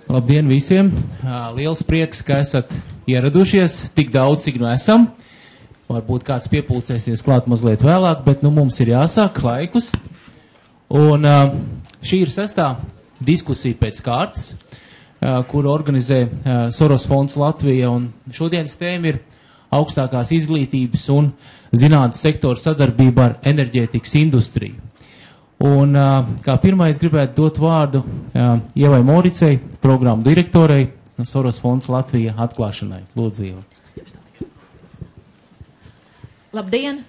Labdien visiem! Liels prieks, ka esat ieradušies, tik daudz, cik nu esam. Varbūt kāds piepulcēsies klāt mazliet vēlāk, bet nu mums ir jāsāk laikus. Un šī ir 6. diskusija pēc kārtas, kuru organizē Soros fonds Latvija. Un šodienas tēma ir augstākās izglītības un zinātnes sektora sadarbība ar enerģētikas industriju. Un kā pirmais gribētu dot vārdu Ievai Moricei, programmu direktorei no Soros fonds Latvija atklāšanai. Lūdzu, Ieva. Labdien!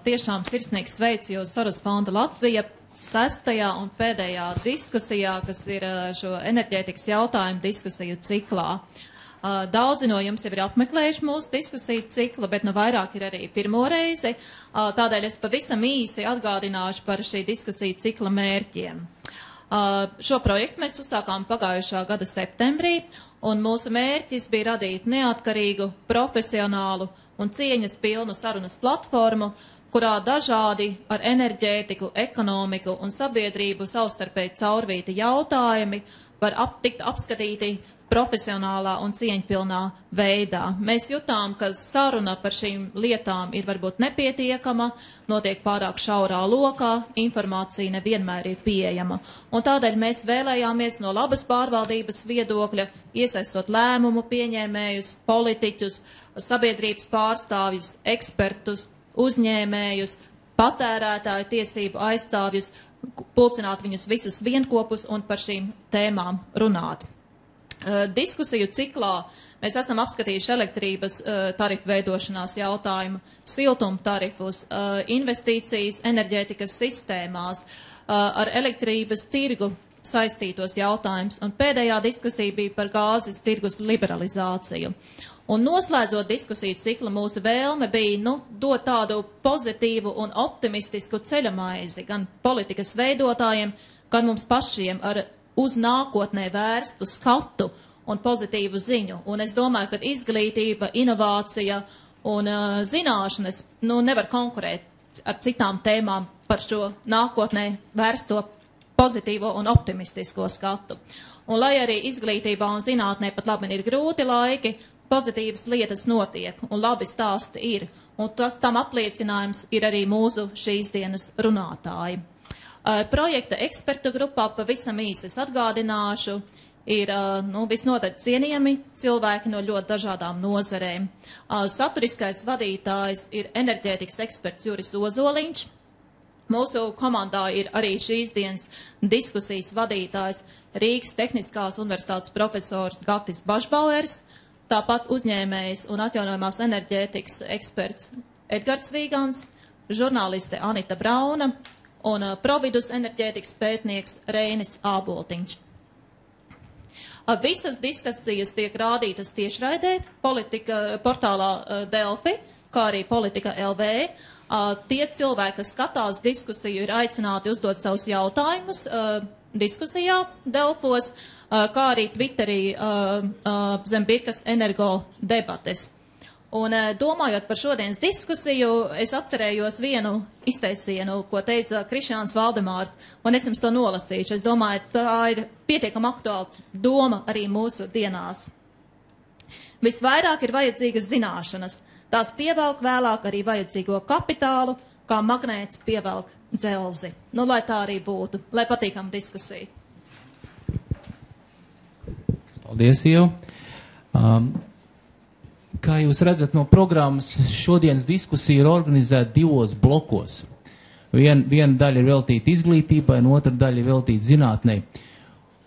Tiešām sirsnīgi sveicu jūs Soros fonda Latvija 6. un pēdējā diskusijā, kas ir šo enerģētikas jautājumu diskusiju ciklā. Daudzi no jums jau ir apmeklējuši mūsu diskusiju ciklu, bet nu vairāk ir arī pirmo reizi. Tādēļ es pavisam īsi atgādināšu par šī diskusiju cikla mērķiem. Šo projektu mēs uzsākām pagājušā gada septembrī, un mūsu mērķis bija radīt neatkarīgu, profesionālu un cieņas pilnu sarunas platformu, kurā dažādi ar enerģētiku, ekonomiku un sabiedrību savstarpēji caurvīti jautājumi var tikt apskatīti profesionālā un cieņpilnā veidā. Mēs jutām, ka saruna par šīm lietām ir varbūt nepietiekama, notiek pārāk šaurā lokā, informācija nevienmēr ir pieejama. Un tādēļ mēs vēlējāmies no labas pārvaldības viedokļa iesaistot lēmumu pieņēmējus, politiķus, sabiedrības pārstāvjus, ekspertus, uzņēmējus, patērētāju tiesību aizstāvjus, pulcināt viņus visus vienkopus un par šīm tēmām runāt. Diskusiju ciklā mēs esam apskatījuši elektrības tarifu veidošanās jautājumu, siltuma tarifus, investīcijas enerģētikas sistēmās, ar elektrības tirgu saistītos jautājumus, un pēdējā diskusija bija par gāzes tirgus liberalizāciju. Un noslēdzot diskusiju ciklu, mūsu vēlme bija dot tādu pozitīvu un optimistisku ceļamaizi gan politikas veidotājiem, gan mums pašiem ar uz nākotnē vērstu skatu un pozitīvu ziņu. Un es domāju, ka izglītība, inovācija un zināšanas nevar konkurēt ar citām tēmām par šo nākotnē vērsto pozitīvo un optimistisko skatu. Un lai arī izglītībā un zinātnē pat labi ir grūti laiki, pozitīvas lietas notiek un labi stāsti ir. Un tam apliecinājums ir arī mūsu šīs dienas runātāji. Projekta ekspertu grupā pavisam īsi atgādināšu, ir visnotaļ cienījami cilvēki no ļoti dažādām nozarēm. Saturiskais vadītājs ir enerģētikas eksperts Juris Ozoliņš. Mūsu komandā ir arī šīs dienas diskusijas vadītājs Rīgas Tehniskās universitātes profesors Gatis Bašbauers, tāpat uzņēmējs un atjaunojamās enerģētikas eksperts Edgars Vīgans, žurnāliste Anita Brauna un Providus enerģētikas pētnieks Reinis Āboltiņš. Visas diskusijas tiek rādītas tiešraidē, portālā Delfi, kā arī Politika LV. Tie cilvēki, kas skatās diskusiju, ir aicināti uzdot savus jautājumus diskusijā Delfos, kā arī Twitterī zem birkas energo debates. Un domājot par šodienas diskusiju, es atcerējos vienu izteicienu, ko teica Krišjāns Valdemārs, un es jums to nolasīšu. Es domāju, tā ir pietiekama aktuāla doma arī mūsu dienās. Visvairāk ir vajadzīgas zināšanas. Tās pievelk vēlāk arī vajadzīgo kapitālu, kā magnēts pievelk dzelzi. Lai tā arī būtu, lai patīkam diskusiju. Paldies, Ieva. Kā jūs redzat no programmas, šodienas diskusija ir organizēta 2 blokos. Viena daļa ir veltīta izglītībai, un otra daļa ir veltīta zinātnei.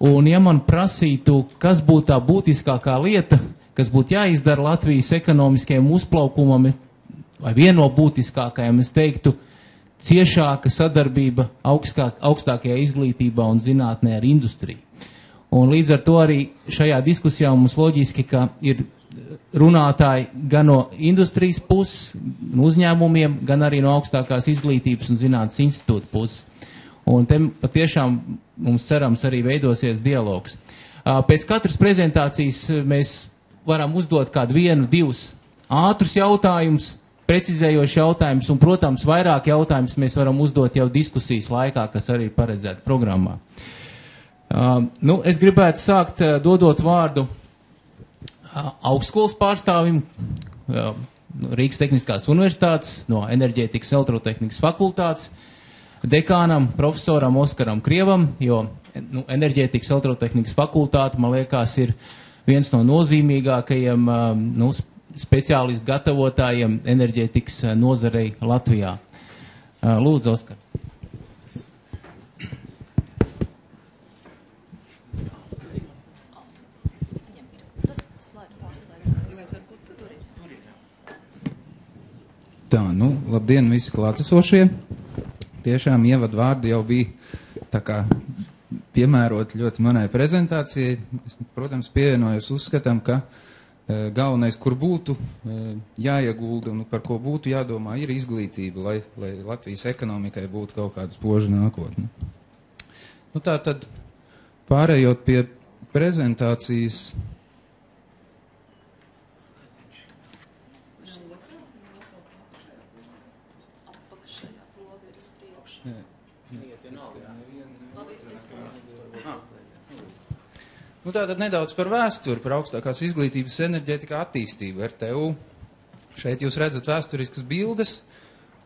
Un ja man prasītu, kas būtu tā būtiskākā lieta, kas būtu jāizdara Latvijas ekonomiskajam uzplaukumam, vai viena no būtiskākajām, es teiktu, ciešāka sadarbība augstākajā izglītībā un zinātnē ar industriju. Un līdz ar to arī šajā diskusijā mums loģiski, ka ir runātāji gan no industrijas puses, uzņēmumiem, gan arī no augstākās izglītības un zinātnes institūta puses. Un te patiešām mums cerams arī veidosies dialogs. Pēc katras prezentācijas mēs varam uzdot kādu 1, 2 ātrus jautājumus, precizējošs jautājums, un, protams, vairāk jautājumus mēs varam uzdot jau diskusijas laikā, kas arī ir paredzēta programmā. Es gribētu sākt dodot vārdu augstskolas pārstāvim, Rīgas Tehniskās universitātes, no enerģētikas elektrotehnikas fakultātes, dekānam, profesoram Oskaram Krievam, jo enerģētikas elektrotehnikas fakultāte, man liekas, ir viens no nozīmīgākajiem speciālistu gatavotājiem enerģētikas nozarei Latvijā. Lūdzu, Oskar. Tā, labdien visi klātesošie. Tiešām ievadu vārdi jau bija tā kā piemēroti ļoti manai prezentācijai. Es, protams, pievienojos uzskatam, ka galvenais, kur būtu jāiegulda un par ko būtu jādomā, ir izglītība, lai Latvijas ekonomikai būtu kaut kāda spoža nākotne. Tā tad pārējot pie prezentācijas. Tātad nedaudz par vēsturi, par augstākās izglītības enerģētikā attīstību RTU. Šeit jūs redzat vēsturiskas bildes,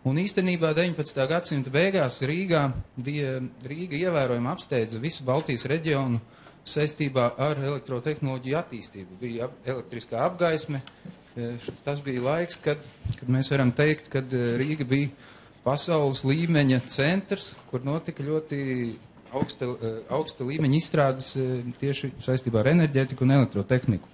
un īstenībā 19. gadsimta beigās Rīga ievērojami apsteidza visu Baltijas reģionu saistībā ar elektrotehnoloģiju attīstību. Bija elektriskā apgaisme, tas bija laiks, kad mēs varam teikt, kad Rīga bija pasaules līmeņa centrs, kur notika ļoti augsta līmeņa izstrādes tieši saistībā ar enerģētiku un elektrotehniku.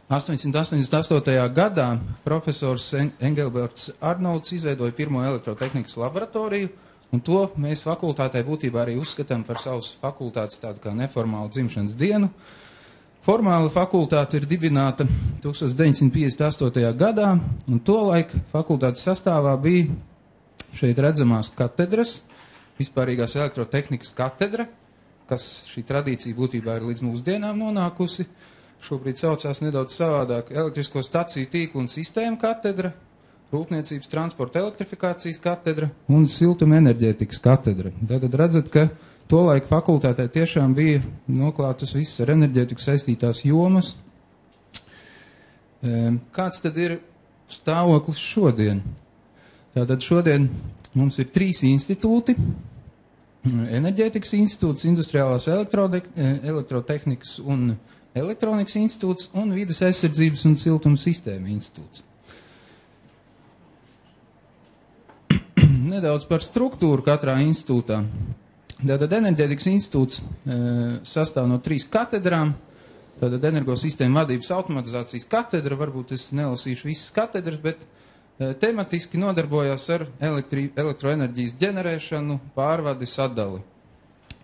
888. gadā profesors Engelberts Arnolds izveidoja pirmo elektrotehnikas laboratoriju, un to mēs fakultātē būtībā arī uzskatām par savas fakultātes tādu kā neformālu dzimšanas dienu. Formāla fakultāte ir dibināta 1958. gadā, un tolaik fakultātes sastāvā bija šeit redzamās katedras, vispārīgās elektrotehnikas katedra, kas šī tradīcija būtībā ir līdz mūsdienām nonākusi. Šobrīd saucās nedaudz savādāk elektrisko staciju tīklu un sistēmu katedra, rūpniecības transporta elektrifikācijas katedra un siltuma enerģētikas katedra. Tad redzat, ka tolaik fakultātē tiešām bija noklātas visas ar enerģētiku saistītās jomas. Kāds tad ir stāvoklis šodien? Tātad šodien mums ir 3 institūti. Enerģētikas institūts, Industriālās elektrotehnikas un elektronikas institūts un Vides aizsardzības un siltuma sistēma institūts. Nedaudz par struktūru katrā institūtā. Tātad enerģētikas institūts sastāv no 3 katedrām. Tātad energosistēma vadības automatizācijas katedra, varbūt es nelasīšu visas katedras, bet tematiski nodarbojās ar elektroenerģijas ģenerēšanu, pārvadi, sadali.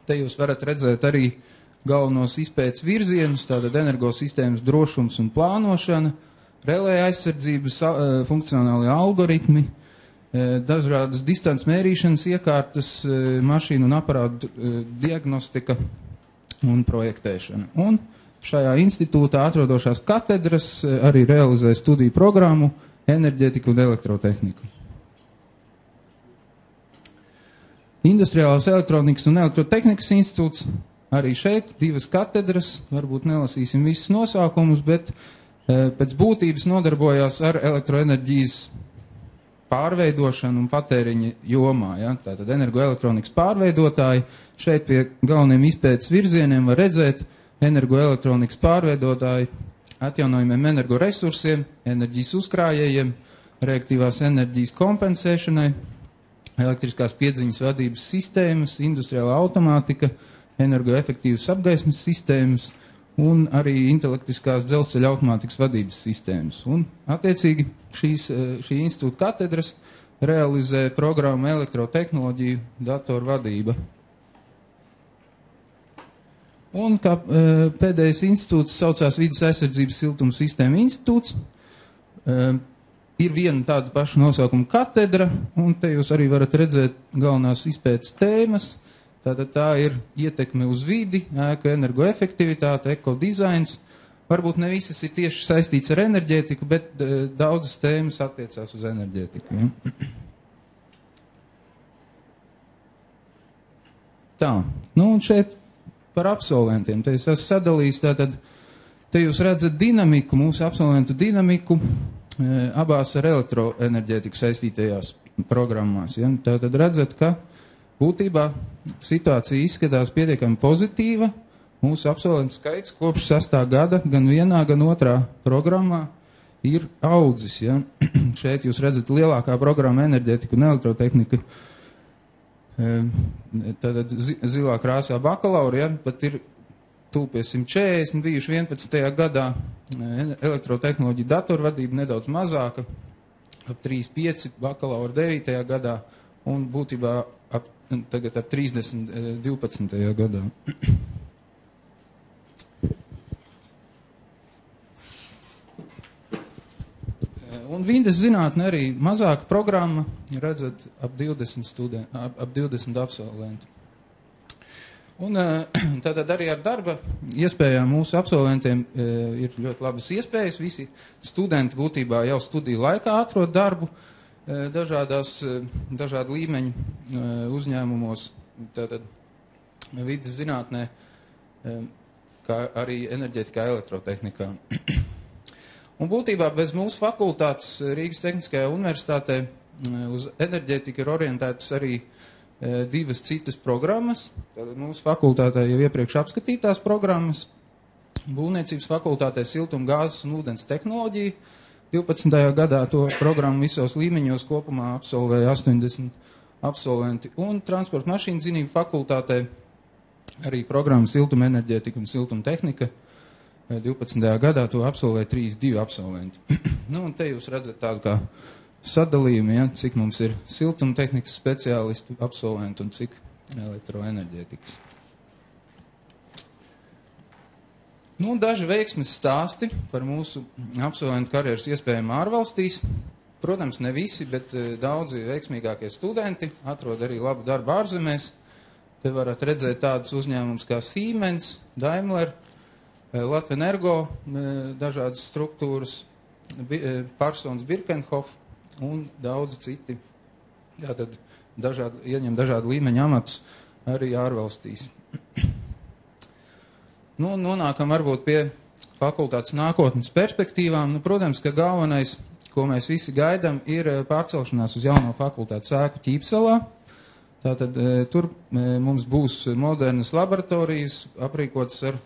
Te jūs varat redzēt arī galvenos izpētes virzienus, tātad energosistēmas drošums un plānošana, relē aizsardzības funkcionālie algoritmi, dažādas distants mērīšanas iekārtas, mašīnu un aparātu diagnostika un projektēšana. Un šajā institūtā atrodošās katedras arī realizē studiju programmu enerģētiku un elektrotehniku. Industriālās elektronikas un elektrotehnikas institūts, arī šeit 2 katedras, varbūt nelasīsim visus nosaukumus, bet pēc būtības nodarbojās ar elektroenerģijas pārveidošanu un patēriņa jomā. Ja? Tātad energoelektronikas pārveidotāji, šeit pie galveniem izpētes virzieniem var redzēt energoelektronikas pārveidotāji, atjaunojumiem energoresursiem, enerģijas uzkrājējiem, reaktīvās enerģijas kompensēšanai, elektriskās piedziņas vadības sistēmas, industriālā automātika, energoefektīvas apgaismes sistēmas un arī intelektiskās dzelzceļa automātikas vadības sistēmas. Un, attiecīgi, šī institūta katedras realizē programmu elektrotehnoloģiju datoru vadība. Un kā pēdējais institūts saucās Vides aizsardzības siltuma sistēma institūts. Ir viena tāda paša nosaukuma katedra, un te jūs arī varat redzēt galvenās izpētes tēmas. Tātad tā ir ietekme uz vidi, ēku energoefektivitāte, ekodizains. Varbūt ne visas ir tieši saistīts ar enerģētiku, bet daudzas tēmas attiecās uz enerģētiku. Ja? Tā, un šeit par absolventiem. Te es esmu sadalījis, tātad, te jūs redzat dinamiku, mūsu absolventu dinamiku abās ar elektroenerģētiku saistītajās programmās. Ja? Tātad redzat, ka būtībā situācija izskatās pietiekami pozitīva. Mūsu absolventu skaits kopš 6. gada gan vienā, gan otrā programmā ir audzis. Ja? Šeit jūs redzat lielākā programma enerģētika un elektrotehnika. Tātad zilā krāsā bakalauri, ja? Pat ir tūpie 140 bijuši 11. gadā. Elektrotehnoloģija datorvadība nedaudz mazāka, ap 3,5 bakalauri 9. gadā un būtībā tagad ap 30 12. gadā. Un Vindes zinātne arī mazāka programma, redzat, ap 20 absolventu. Un tātad arī ar darba iespējām mūsu absolventiem ir ļoti labas iespējas. Visi studenti būtībā jau studiju laikā atrod darbu dažādu līmeņu uzņēmumos, tātad vides zinātnē, kā arī enerģētikā, elektrotehnikā. Un būtībā bez mūsu fakultātes Rīgas Tehniskajā universitātē uz enerģētiku ir orientētas arī divas citas programmas. Tātad mūsu fakultātē jau iepriekš apskatītās programmas. Būvniecības fakultātē siltuma, gāzes un ūdens tehnoloģija. 12. gadā to programmu visos līmeņos kopumā absolvēja 80 absolventi. Un transporta mašīnu zinību fakultātē arī programma siltuma enerģētika un siltuma tehnika. 12. gadā to absolvēja 32 absolventi. Nu, un te jūs redzat tādu kā sadalījumu, ja, cik mums ir siltumtehnikas speciālistu absolventu un cik elektroenerģētikas. Nu, daži veiksmes stāsti par mūsu absolventu karjeras iespējām ārvalstīs. Protams, ne visi, bet daudzi veiksmīgākie studenti atrod arī labu darbu ārzemēs. Te varat redzēt tādus uzņēmumus kā Siemens, Daimler, Latvenergo, dažādas struktūras, Parsons Birkenhof un daudz citi. Tātad ieņem dažādu līmeņu amatus arī ārvalstīs. Nu, nonākam varbūt pie fakultātes nākotnes perspektīvām. Nu, protams, ka galvenais, ko mēs visi gaidām, ir pārcelšanās uz jauno fakultātes ēku Ķīpsalā. Tātad tur mums būs modernas laboratorijas, aprīkotas ar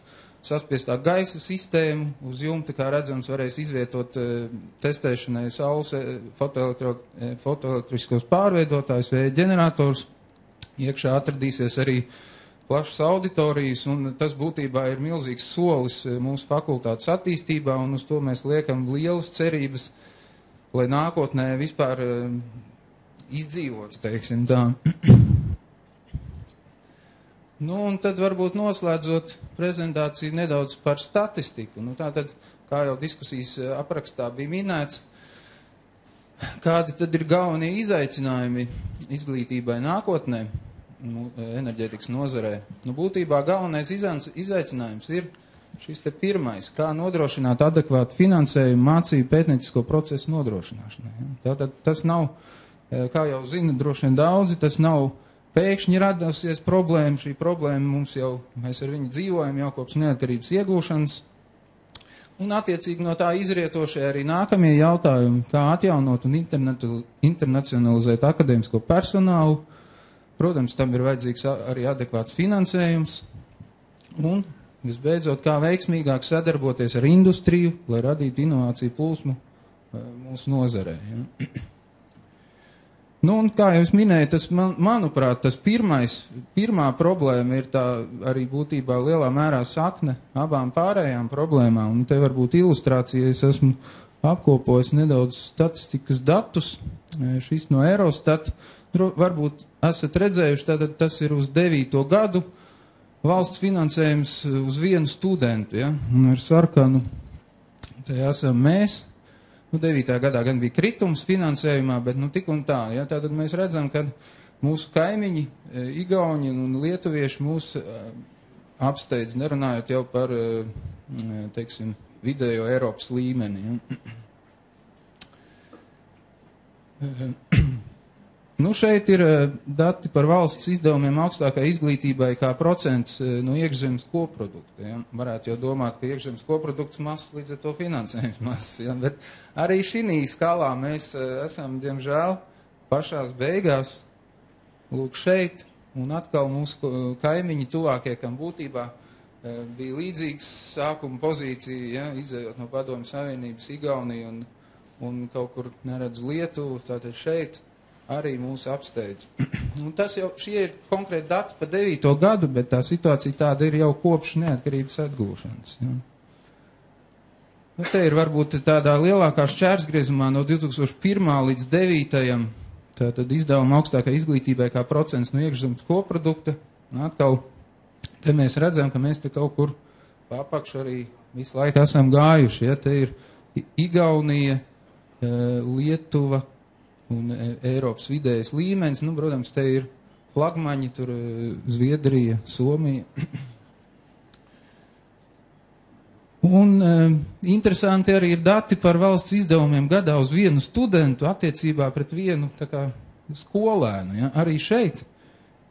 saspiestā gaisa sistēmu. Uz jumta, kā redzams, varēs izvietot testēšanai saules fotoelektriskos pārveidotājus, vēja ģenerators. Iekšā atradīsies arī plašas auditorijas, un tas būtībā ir milzīgs solis mūsu fakultātes attīstībā, un uz to mēs liekam lielas cerības, lai nākotnē vispār izdzīvotu, teiksim tā. Nu, un tad varbūt noslēdzot prezentāciju nedaudz par statistiku. Nu, tātad, kā jau diskusijas aprakstā bija minēts, kādi tad ir galvenie izaicinājumi izglītībai nākotnē, enerģētikas nozarē. Nu, būtībā galvenais izaicinājums ir šis te pirmais, kā nodrošināt adekvātu finansējumu mācību pētniecisko procesu nodrošināšanai. Tātad tas nav, kā jau zina droši vien daudzi, tas nav pēkšņi radāsies problēma. Šī problēma mums jau, mēs ar viņu dzīvojam jau kopš neatkarības iegūšanas. Un attiecīgi no tā izrietošie arī nākamie jautājumi, kā atjaunot un internacionalizēt akadēmisko personālu. Protams, tam ir vajadzīgs arī adekvāts finansējums. Un, visbeidzot, kā veiksmīgāk sadarboties ar industriju, lai radītu inovāciju plūsmu mūsu nozarē. Ja? Nu, un kā jau es minēju, tas, manuprāt, tas pirmā problēma ir tā arī būtībā lielā mērā sakne abām pārējām problēmām. Un te varbūt ilustrācija, es esmu apkopojis nedaudz statistikas datus, šis no Eurostat. Varbūt esat redzējuši, tātad tas ir uz 9. gadu valsts finansējums uz vienu studentu, ja? Un ar sarkanu te esam mēs. Nu, 9. gadā gan bija kritums finansējumā, bet nu tik un tā. Ja? Tātad mēs redzam, ka mūsu kaimiņi, Igauni un Lietuvieši mūs apsteidz, nerunājot jau par, teiksim, vidējo Eiropas līmeni. Ja? Nu, šeit ir dati par valsts izdevumiem augstākai izglītībai kā procents no iekšzemes koprodukta. Ja? Varētu jau domāt, ka iekšzemes koprodukts mazs, līdz ar to finansējums mazs. Ja? Bet arī šī skalā mēs esam, diemžēl, pašās beigās, lūk šeit, un atkal mūsu kaimiņi tuvākie, kam būtībā bija līdzīgs sākuma pozīcija, ja? Izējot no Padomju Savienības, Igaunija un kaut kur neredz Lietuvu, tātad šeit arī mūsu apsteidz. Un tas jau, šie ir konkrēti dati pa 9. gadu, bet tā situācija tāda ir jau kopš neatkarības atgūšanas. Ja. Nu, te ir varbūt tādā lielākā šķērsgriezumā no 2001. līdz 9. Tātad izdevuma augstākai izglītībai kā procents no iekšzemes koprodukta. Atkal, te mēs redzam, ka mēs te kaut kur pa apakšu arī visu laiku esam gājuši. Ja. Te ir Igaunija, Lietuva, un Eiropas vidējais līmenis, nu, protams, te ir flagmaņi, tur Zviedrija, Somija. Un interesanti arī ir dati par valsts izdevumiem gadā uz vienu studentu attiecībā pret vienu, tā kā, skolēnu. Ja? Arī šeit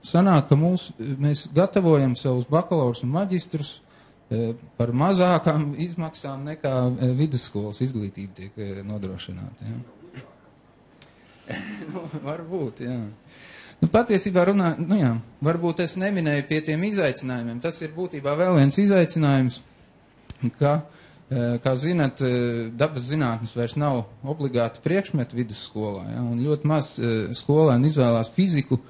sanāk, ka mēs gatavojam savus bakalaurus un maģistrus par mazākām izmaksām nekā vidusskolas izglītība tiek nodrošināta. Ja? Nu, varbūt, jā. Nu, patiesībā runā, nu jā, varbūt es neminēju pie tiem izaicinājumiem. Tas ir būtībā vēl viens izaicinājums, ka, kā zinat, dabas zinātnes vairs nav obligāti priekšmeti vidusskolā, ja, un ļoti maz skolēni izvēlās fiziku,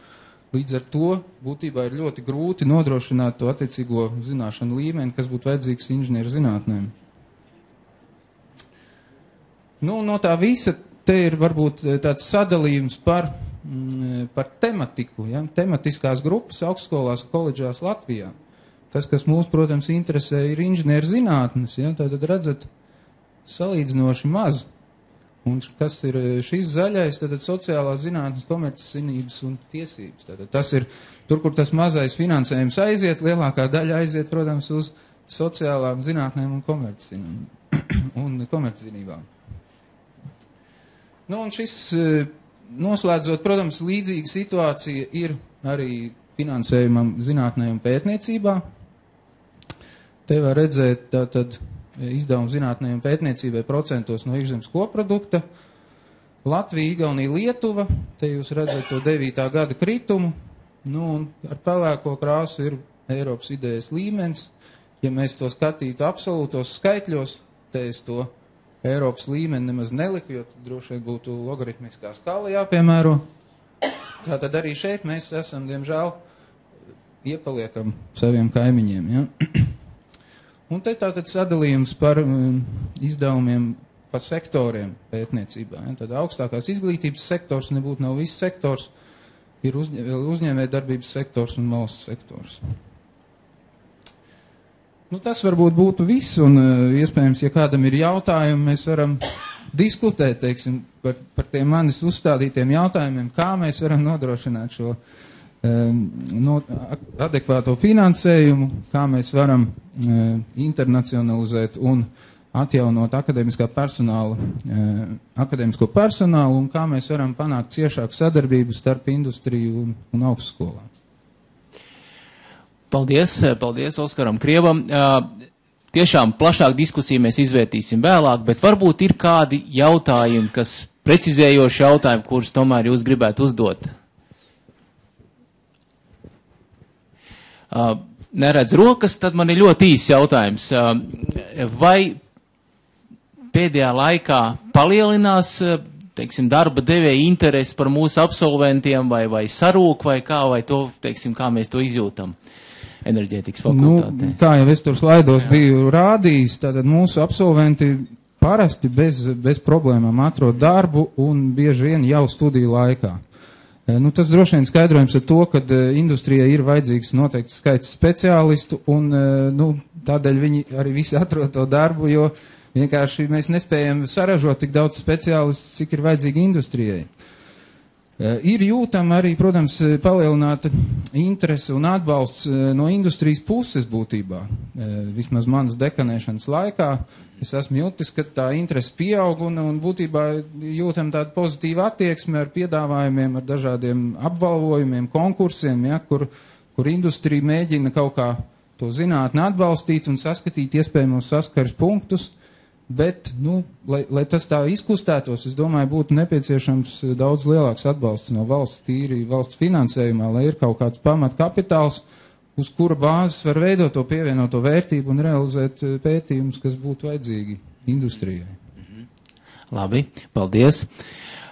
līdz ar to būtībā ir ļoti grūti nodrošināt to attiecīgo zināšanu līmeni, kas būtu vajadzīgs inženieru zinātnēm. Nu, no tā visa te ir varbūt tāds sadalījums par tematiku, ja? Tematiskās grupas augstskolās un koledžās Latvijā. Tas, kas mūs, protams, interesē, ir inženieru zinātnes, ja? Tātad redzat salīdzinoši maz. Un kas ir šis zaļais, tātad sociālās zinātnes, komerczinības un tiesības. Tātad tas ir tur, kur tas mazais finansējums aiziet, lielākā daļa aiziet, protams, uz sociālām zinātnēm un komerczinībām. Nu, un šis, noslēdzot, protams, līdzīga situācija ir arī finansējumam zinātnē un pētniecībā. Te var redzēt tātad izdevumu zinātnē un pētniecībai procentos no iekšzemes koprodukta. Latvija, Igaunija, Lietuva, te jūs redzat to 9. gada kritumu, nu, un ar pelēko krāsu ir Eiropas vidējais līmenis. Ja mēs to skatītu absolūtos skaitļos, te es to Eiropas līmeni nemaz neliku, jo droši vien būtu logaritmiskā skala jāpiemēro. Tātad arī šeit mēs esam, diemžēl, iepaliekam saviem kaimiņiem. Ja? Un te tātad sadalījums par izdevumiem pa sektoriem pētniecībā. Ja? Tad augstākās izglītības sektors nebūtu nav viss sektors, ir uzņēmējdarbības sektors un valsts sektors. Nu, tas varbūt būtu viss, un iespējams, ja kādam ir jautājumi, mēs varam diskutēt, teiksim, par tiem manis uzstādītiem jautājumiem, kā mēs varam nodrošināt šo adekvāto finansējumu, kā mēs varam internacionalizēt un atjaunot akadēmisko personālu, un kā mēs varam panākt ciešāku sadarbību starp industriju un augstskolām. Paldies Oskaram Krievam. Tiešām plašāk diskusiju mēs izvērtīsim vēlāk, bet varbūt ir kādi jautājumi, precizējoši jautājumi, kurus tomēr jūs gribētu uzdot. Neredz rokas, tad man ir ļoti īsts jautājums. Vai pēdējā laikā palielinās, teiksim, darba devēja interesi par mūsu absolventiem, vai sarūk, vai to, teiksim, kā mēs to izjūtam? Enerģētikas fakultātē. Nu, kā jau es tur slaidos biju rādījis, tātad mūsu absolventi parasti bez problēmām atrod darbu un bieži vien jau studiju laikā. Nu, tas droši vien skaidrojums ar to, ka industrijai ir vajadzīgs noteikts skaits speciālistu un nu, tādēļ viņi arī visi atrod to darbu, jo vienkārši mēs nespējam saražot tik daudz speciālistu, cik ir vajadzīgi industrijai. Ir jūtama arī, protams, palielināta interese un atbalsts no industrijas puses būtībā. Vismaz manas dekanēšanas laikā es esmu jūtis, ka tā interese pieaug un būtībā jūtam tādu pozitīvu attieksmi ar piedāvājumiem, ar dažādiem apbalvojumiem, konkursiem, ja, kur industrija mēģina kaut kā to zinātni atbalstīt un saskatīt iespējamos saskares punktus. Bet, lai tas tā izkustētos, es domāju, būtu nepieciešams daudz lielāks atbalsts no valsts, tīri valsts finansējumā, lai ir kaut kāds pamatkapitāls, uz kura bāzes var veidot to pievienoto vērtību un realizēt pētījumus, kas būtu vajadzīgi industrijai. Labi, paldies.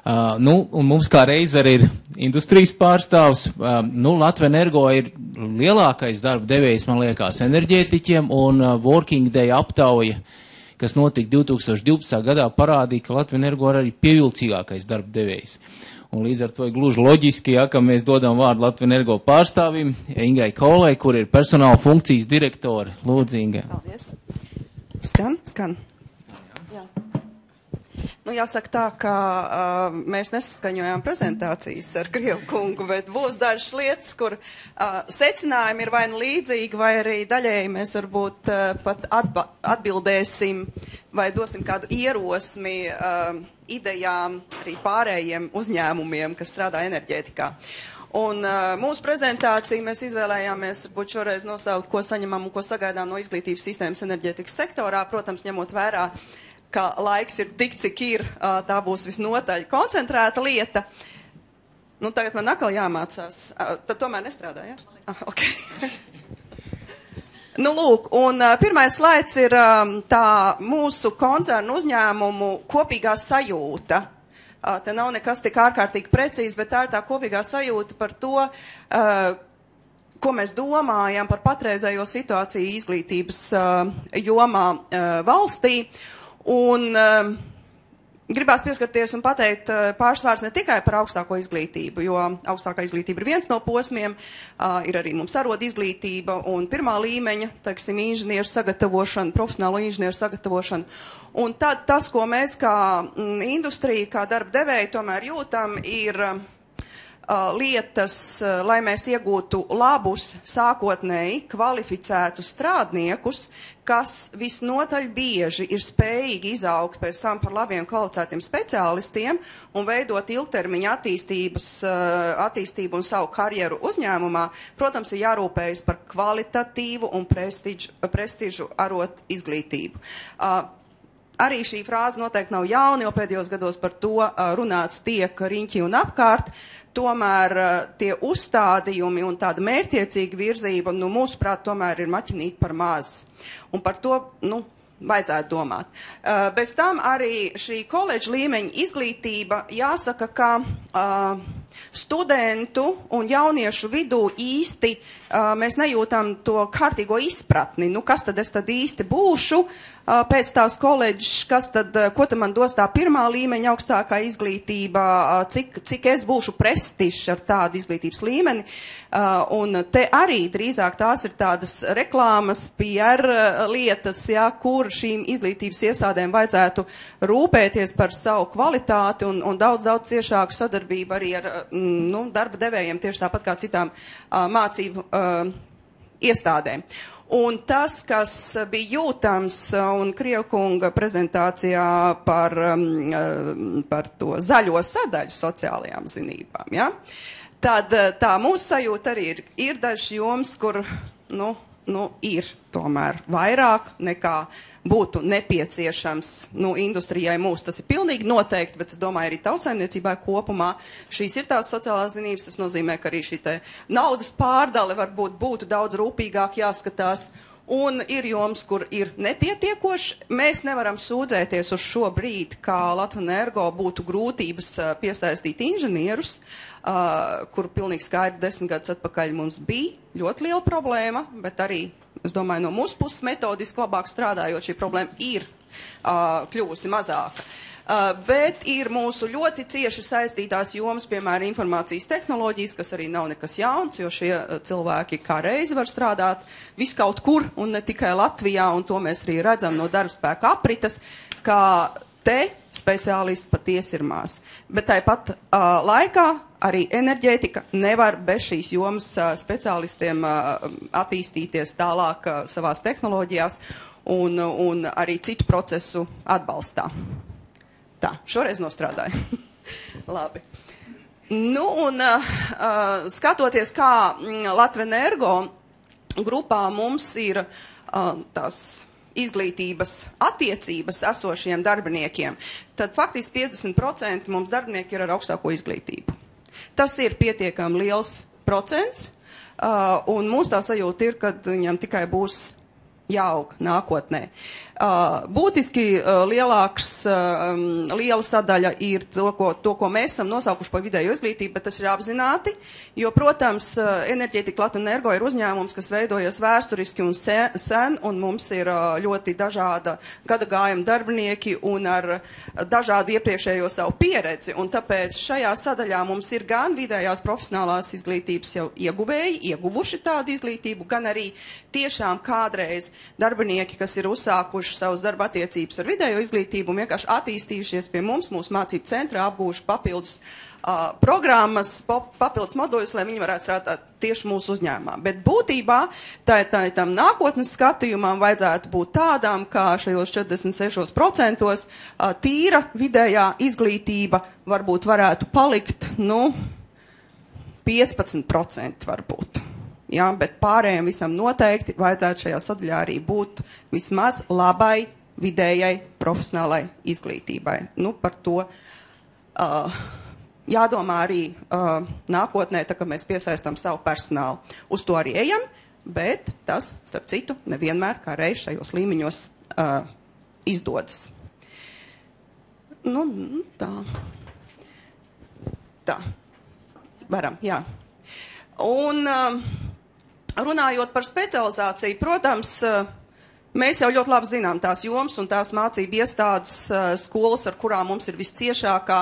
Un mums kā reiz arī ir industrijas pārstāvs. Latvenergo ir lielākais darba devējs, man liekas, enerģētiķiem, un Working Day aptauja, kas notika 2012. gadā, parādīja, ka Latvenergo ir arī pievilcīgākais darba devējs. Un līdz ar to ir gluži loģiski, ka mēs dodam vārdu Latvenergo pārstāvim, Ingai Kaulai, kur ir personāla funkcijas direktore. Lūdzu, Ingai. Paldies. Skan. Jā. Jāsaka tā, ka mēs nesaskaņojām prezentācijas ar Krievu kungu, bet būs dažas lietas, kur secinājumi ir vai nu līdzīgi, vai arī daļēji mēs varbūt pat atbildēsim vai dosim kādu ierosmi idejām arī pārējiem uzņēmumiem, kas strādā enerģētikā. Un mūsu prezentāciju mēs izvēlējāmies, varbūt šoreiz nosaukt, ko saņemam un ko sagaidām no izglītības sistēmas enerģētikas sektorā, protams, ņemot vērā, ka laiks ir tik, cik ir, tā būs visnotaļ koncentrēta lieta. Tagad man atkal jāmācās. Tad tomēr nestrādā, ja? Ok. Lūk, un pirmais slaids ir tā mūsu koncernu uzņēmumu kopīgā sajūta. Te nav nekas tik ārkārtīgi precīzi, bet tā ir tā kopīgā sajūta par to, ko mēs domājam par patreizējo situāciju izglītības jomā valstī. Un gribās pieskarties un pateikt pāris vārdus ne tikai par augstāko izglītību, jo augstākā izglītība ir viens no posmiem, ir arī mums arodu izglītība un pirmā līmeņa, teiksim, inženieru sagatavošana, profesionālo inženieru sagatavošana. Un tad tas, ko mēs kā industrija, kā darba devēji tomēr jūtam, ir lietas, lai mēs iegūtu labus, sākotnēji kvalificētus strādniekus, kas visnotaļ bieži ir spējīgi izaugt pēc tam par labiem kvalificētiem speciālistiem un veidot ilgtermiņa attīstību un savu karjeru uzņēmumā. Protams, ir jārūpējas par kvalitatīvu un prestižu arot izglītību. Arī šī frāze noteikti nav jauna, jo pēdējos gados par to runāts tiek riņķi un apkārt. Tomēr tie uzstādījumi un tāda mērķtiecīga virzība, mūsuprāt, tomēr ir maķinīt par maz. Un par to, vajadzētu domāt. Bez tam arī šī koledža līmeņa izglītība jāsaka, ka studentu un jauniešu vidū īsti mēs nejūtam to kārtīgo izpratni. Kas tad es tad īsti būšu pēc tās koledžas, ko tad man dos tā pirmā līmeņa augstākā izglītība, cik es būšu prestižs ar tādu izglītības līmeni. Un te arī drīzāk tās ir tādas reklāmas, PR lietas, kur šīm izglītības iestādēm vajadzētu rūpēties par savu kvalitāti un daudz ciešāku sadarbību arī ar darba devējiem, tieši tāpat kā citām mācību iestādēm. Un tas, kas bija jūtams un Krievkunga prezentācijā par to zaļo sadaļu sociālajām zinībām, ja? Tad tā mūsu sajūta arī ir dažs joms, kur ir tomēr vairāk nekā būtu nepieciešams industrijai mūsu. Tas ir pilnīgi noteikti, bet es domāju arī tautsaimniecībai kopumā. Šīs ir tās sociālās zinības, tas nozīmē, ka arī šī naudas pārdale varbūt būtu daudz rūpīgāk jāskatās. Un ir joms, kur ir nepietiekoši. Mēs nevaram sūdzēties uz šo brīdi, kā Latvenergo būtu grūtības piesaistīt inženierus, kur pilnīgi skaidri 10 gadus atpakaļ mums bija ļoti liela problēma, bet arī, es domāju, no mūsu puses metodiski labāk strādājot, šī problēma ir kļuvusi mazāka. Bet ir mūsu ļoti cieši saistītās jomas, piemēram, informācijas tehnoloģijas, kas arī nav nekas jauns, jo šie cilvēki kā reizi var strādāt viskaut kur un ne tikai Latvijā, un to mēs arī redzam no darbspēka aprites, kā te speciālisti patiesi ir maz. Bet tāpat laikā arī enerģētika nevar bez šīs jomas speciālistiem attīstīties tālāk savās tehnoloģijās un arī citu procesu atbalstā. Tā, šoreiz nostrādāju. Labi. Nu, un skatoties, kā Latvenergo grupā mums ir tās izglītības attiecības esošiem darbiniekiem, tad faktiski 50% mums darbinieki ir ar augstāko izglītību. Tas ir pietiekami liels procents, un mūsu tā sajūta ir, ka viņam tikai būs jāaug nākotnē. Būtiski liela sadaļa ir to, ko mēs esam nosaukuši par vidējo izglītību, bet tas ir apzināti, jo, protams, Enerģētika Latvenergo ir uzņēmums, kas veidojas vēsturiski un sen, un mums ir ļoti dažāda gadagājuma darbinieki un ar dažādu iepriekšējo savu pieredzi, un tāpēc šajā sadaļā mums ir gan vidējās profesionālās izglītības jau ieguvuši tādu izglītību, gan arī tiešām kādreiz darbinieki, kas ir uzsākuši savus darba attiecības ar vidējo izglītību un vienkārši attīstījušies pie mums, mūsu mācību centrā, apgūjuši papildus programmas, papildus moduļus, lai viņi varētu strādāt tieši mūsu uzņēmumā. Bet būtībā tam nākotnes skatījumam vajadzētu būt tādām, kā šajos 46% tīra vidējā izglītība varbūt varētu palikt, 15% varbūt. Ja, bet pārējiem visam noteikti vajadzētu šajā sadaļā arī būt vismaz labai vidējai profesionālai izglītībai. Par to jādomā arī nākotnē, tā kā mēs piesaistām savu personālu. Uz to arī ejam, bet tas, starp citu, nevienmēr kā reiz šajos līmeņos izdodas. Tā. Varam, jā. Un runājot par specializāciju, protams, mēs jau ļoti labi zinām tās jomas un tās mācību iestādes skolas, ar kurām mums ir visciešākā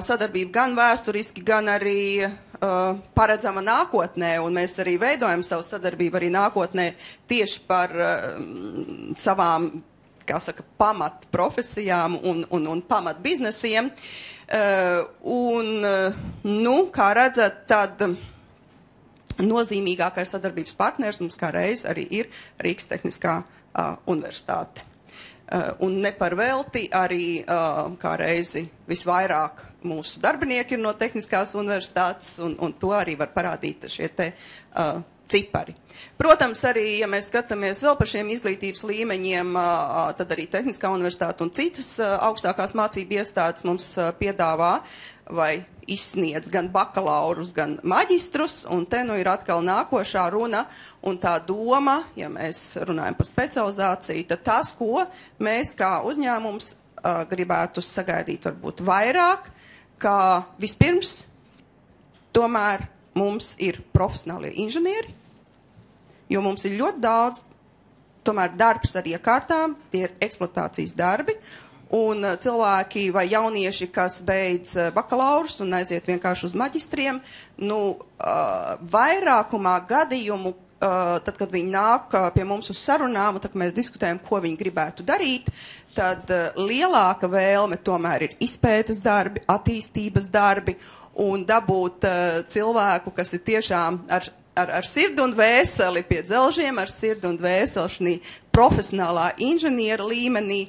sadarbība gan vēsturiski, gan arī paredzama nākotnē, un mēs arī veidojam savu sadarbību arī nākotnē tieši par savām, pamat profesijām un pamat biznesiem. Kā redzat, tad nozīmīgākais sadarbības partners mums kā reiz arī ir Rīgas Tehniskā universitāte. Un ne par velti arī kā reizi visvairāk mūsu darbinieki ir no Tehniskās universitātes, un to arī var parādīt šie te cipari. Protams, arī, ja mēs skatāmies vēl par šiem izglītības līmeņiem, tad arī Tehniskā universitāte un citas augstākās mācību iestādes mums piedāvā vai izsniedz gan bakalaurus, gan maģistrus, un te ir atkal nākošā runa, un tā doma, ja mēs runājam par specializāciju, tad tas, ko mēs kā uzņēmums gribētu sagaidīt varbūt vairāk, kā vispirms tomēr mums ir profesionālie inženieri, jo mums ir ļoti daudz tomēr darbs ar iekārtām, tie ir eksploatācijas darbi, un cilvēki vai jaunieši, kas beidz bakalaurus un aiziet vienkārši uz maģistriem, vairākumā gadījumu, tad, kad viņi nāk pie mums uz sarunām, un tad, kad mēs diskutējam, ko viņi gribētu darīt, tad lielāka vēlme tomēr ir izpētes darbi, attīstības darbi, un dabūt cilvēku, kas ir tiešām ar sirdi un vēseli pie dzelžiem, ar sirdi un vēseli šī profesionālā inženiera līmenī,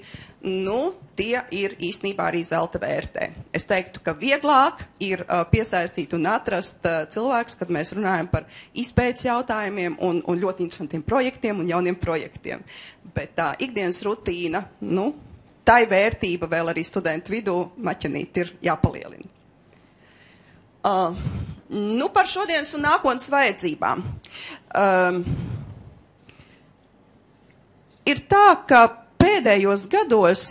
tie ir īstenībā arī zelta vērtē. Es teiktu, ka vieglāk ir piesaistīt un atrast cilvēkus, kad mēs runājam par izpētes jautājumiem un ļoti interesantiem projektiem un jauniem projektiem. Bet tā ikdienas rutīna, tai vērtība vēl arī studentu vidū maķenīt ir jāpalielina. Par šodienas un nākotnes vajadzībām. Ir tā, ka pēdējos gados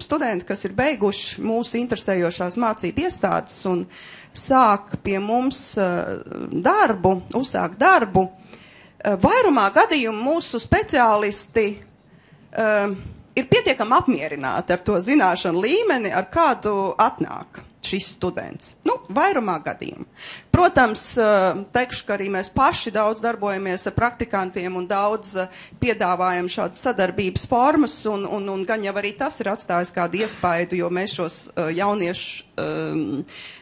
studenti, kas ir beiguši mūsu interesējošās mācību iestādes un sāk pie mums uzsāk darbu, vairumā gadījumu mūsu speciālisti ir pietiekami apmierināti ar to zināšanu līmeni, ar kādu atnāk šis students. vairumā gadījumu. Protams, teikšu, ka arī mēs paši daudz darbojamies ar praktikantiem un daudz piedāvājam šādas sadarbības formas, un gan jau arī tas ir atstājis kādu iespaidu, jo mēs šos jauniešus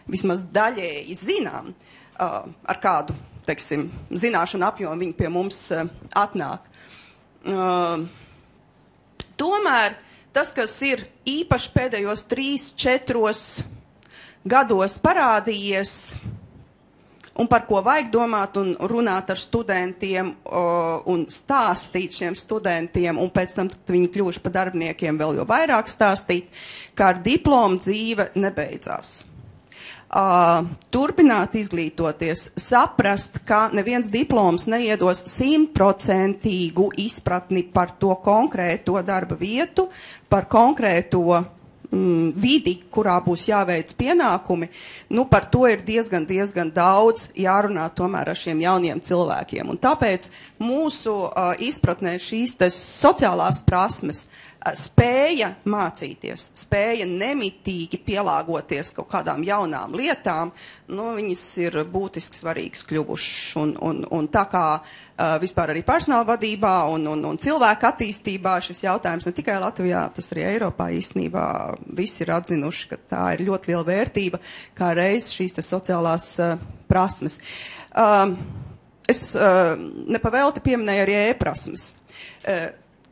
vismaz daļēji zinām, ar kādu, teiksim, zināšanu apjomu viņi pie mums atnāk. Tomēr tas, kas ir īpaši pēdējos 3-4 gados parādījies un par ko vajag domāt un runāt ar studentiem un stāstīt šiem studentiem un pēc tam, kad viņi kļuvuši par darbiniekiem, vēl jau vairāk stāstīt, ka ar diplomu dzīve nebeidzās. Turpināt izglītoties, saprast, ka neviens diploms neiedos 100% izpratni par to konkrēto darba vietu, par konkrēto vidi, kurā būs jāveic pienākumi, nu par to ir diezgan daudz jārunā tomēr ar šiem jauniem cilvēkiem. Un tāpēc mūsu izpratnē šīs sociālās prasmes, spēja mācīties, spēja nemitīgi pielāgoties kaut kādām jaunām lietām, nu, viņas ir būtiski svarīgas kļuvušas. Un tā kā vispār arī personāla vadībā un cilvēku attīstībā šis jautājums ne tikai Latvijā, tas arī Eiropā īstenībā visi ir atzinuši, ka tā ir ļoti liela vērtība, kā reiz šīs sociālās prasmes. Es nepavēlti pieminēju arī e-prasmes.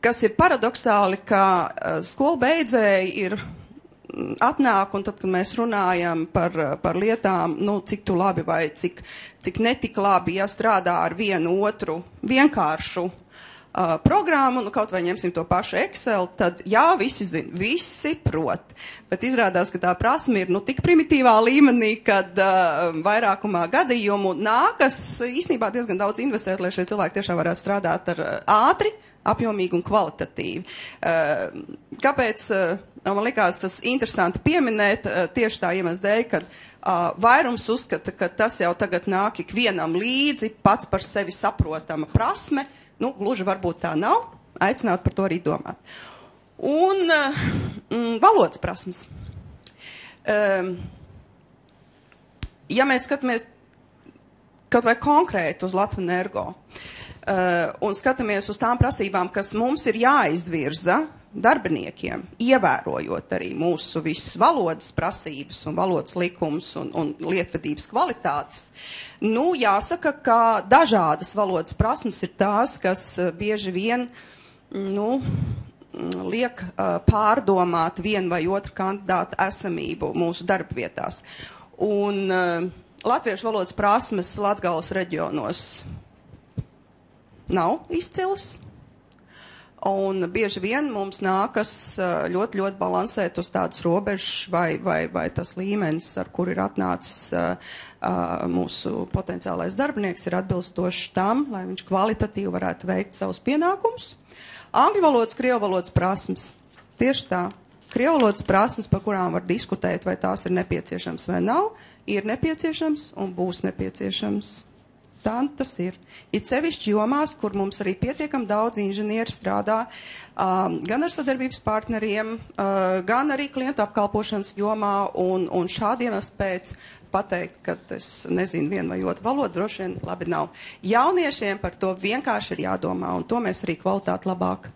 Kas ir paradoxāli, ka skolu beidzēji ir atnāk, un tad, kad mēs runājam par lietām, nu, cik tu labi vai cik netik labi, ja strādā ar vienu otru vienkāršu programmu, nu, kaut vai ņemsim to pašu Excel, tad jā, visi zina, visi prot. Bet izrādās, ka tā prasme ir, nu, tik primitīvā līmenī, kad vairākumā gadījumu nākas īstenībā diezgan daudz investēt, lai šie cilvēki tiešām varētu strādāt ar ātri, apjomīgi un kvalitatīvi. Kāpēc man likās tas interesanti pieminēt tieši tā iemesla dēļ, kad vairums uzskata, ka tas jau tagad nāk ikvienam līdzi, pats par sevi saprotama prasme, nu, gluži varbūt tā nav, aicināt par to arī domāt. Un valodas prasmes. Ja mēs skatāmies kaut vai konkrēti uz Latvenergo, un skatāmies uz tām prasībām, kas mums ir jāizvirza darbiniekiem, ievērojot arī mūsu visus valodas prasības un valodas likumus un lietvedības kvalitātes, nu, jāsaka, ka dažādas valodas prasmes ir tās, kas bieži vien, nu, liek pārdomāt vienu vai otru kandidātu esamību mūsu darbvietās. Un latviešu valodas prasmes Latgales reģionos nav izcils, un bieži vien mums nākas ļoti balansēt uz tādas robežas vai tas līmenis, ar kur ir atnācis mūsu potenciālais darbinieks, ir atbilstošs tam, lai viņš kvalitatīvi varētu veikt savus pienākumus. Angļu valodas, krievu valodas prasmes, tieši tā. Krievu valodas prasmes, par kurām var diskutēt, vai tās ir nepieciešams vai nav, ir nepieciešams un būs nepieciešams. Tā tas ir. Ir sevišķi jomās, kur mums arī pietiekam daudz inženieri strādā, gan ar sadarbības partneriem, gan arī klientu apkalpošanas jomā, un šādiem pēc pateikt, ka es nezinu vienu vai otru valodu, droši vien labi nav. Jauniešiem par to vienkārši ir jādomā, un to mēs arī kvalitāti labāk,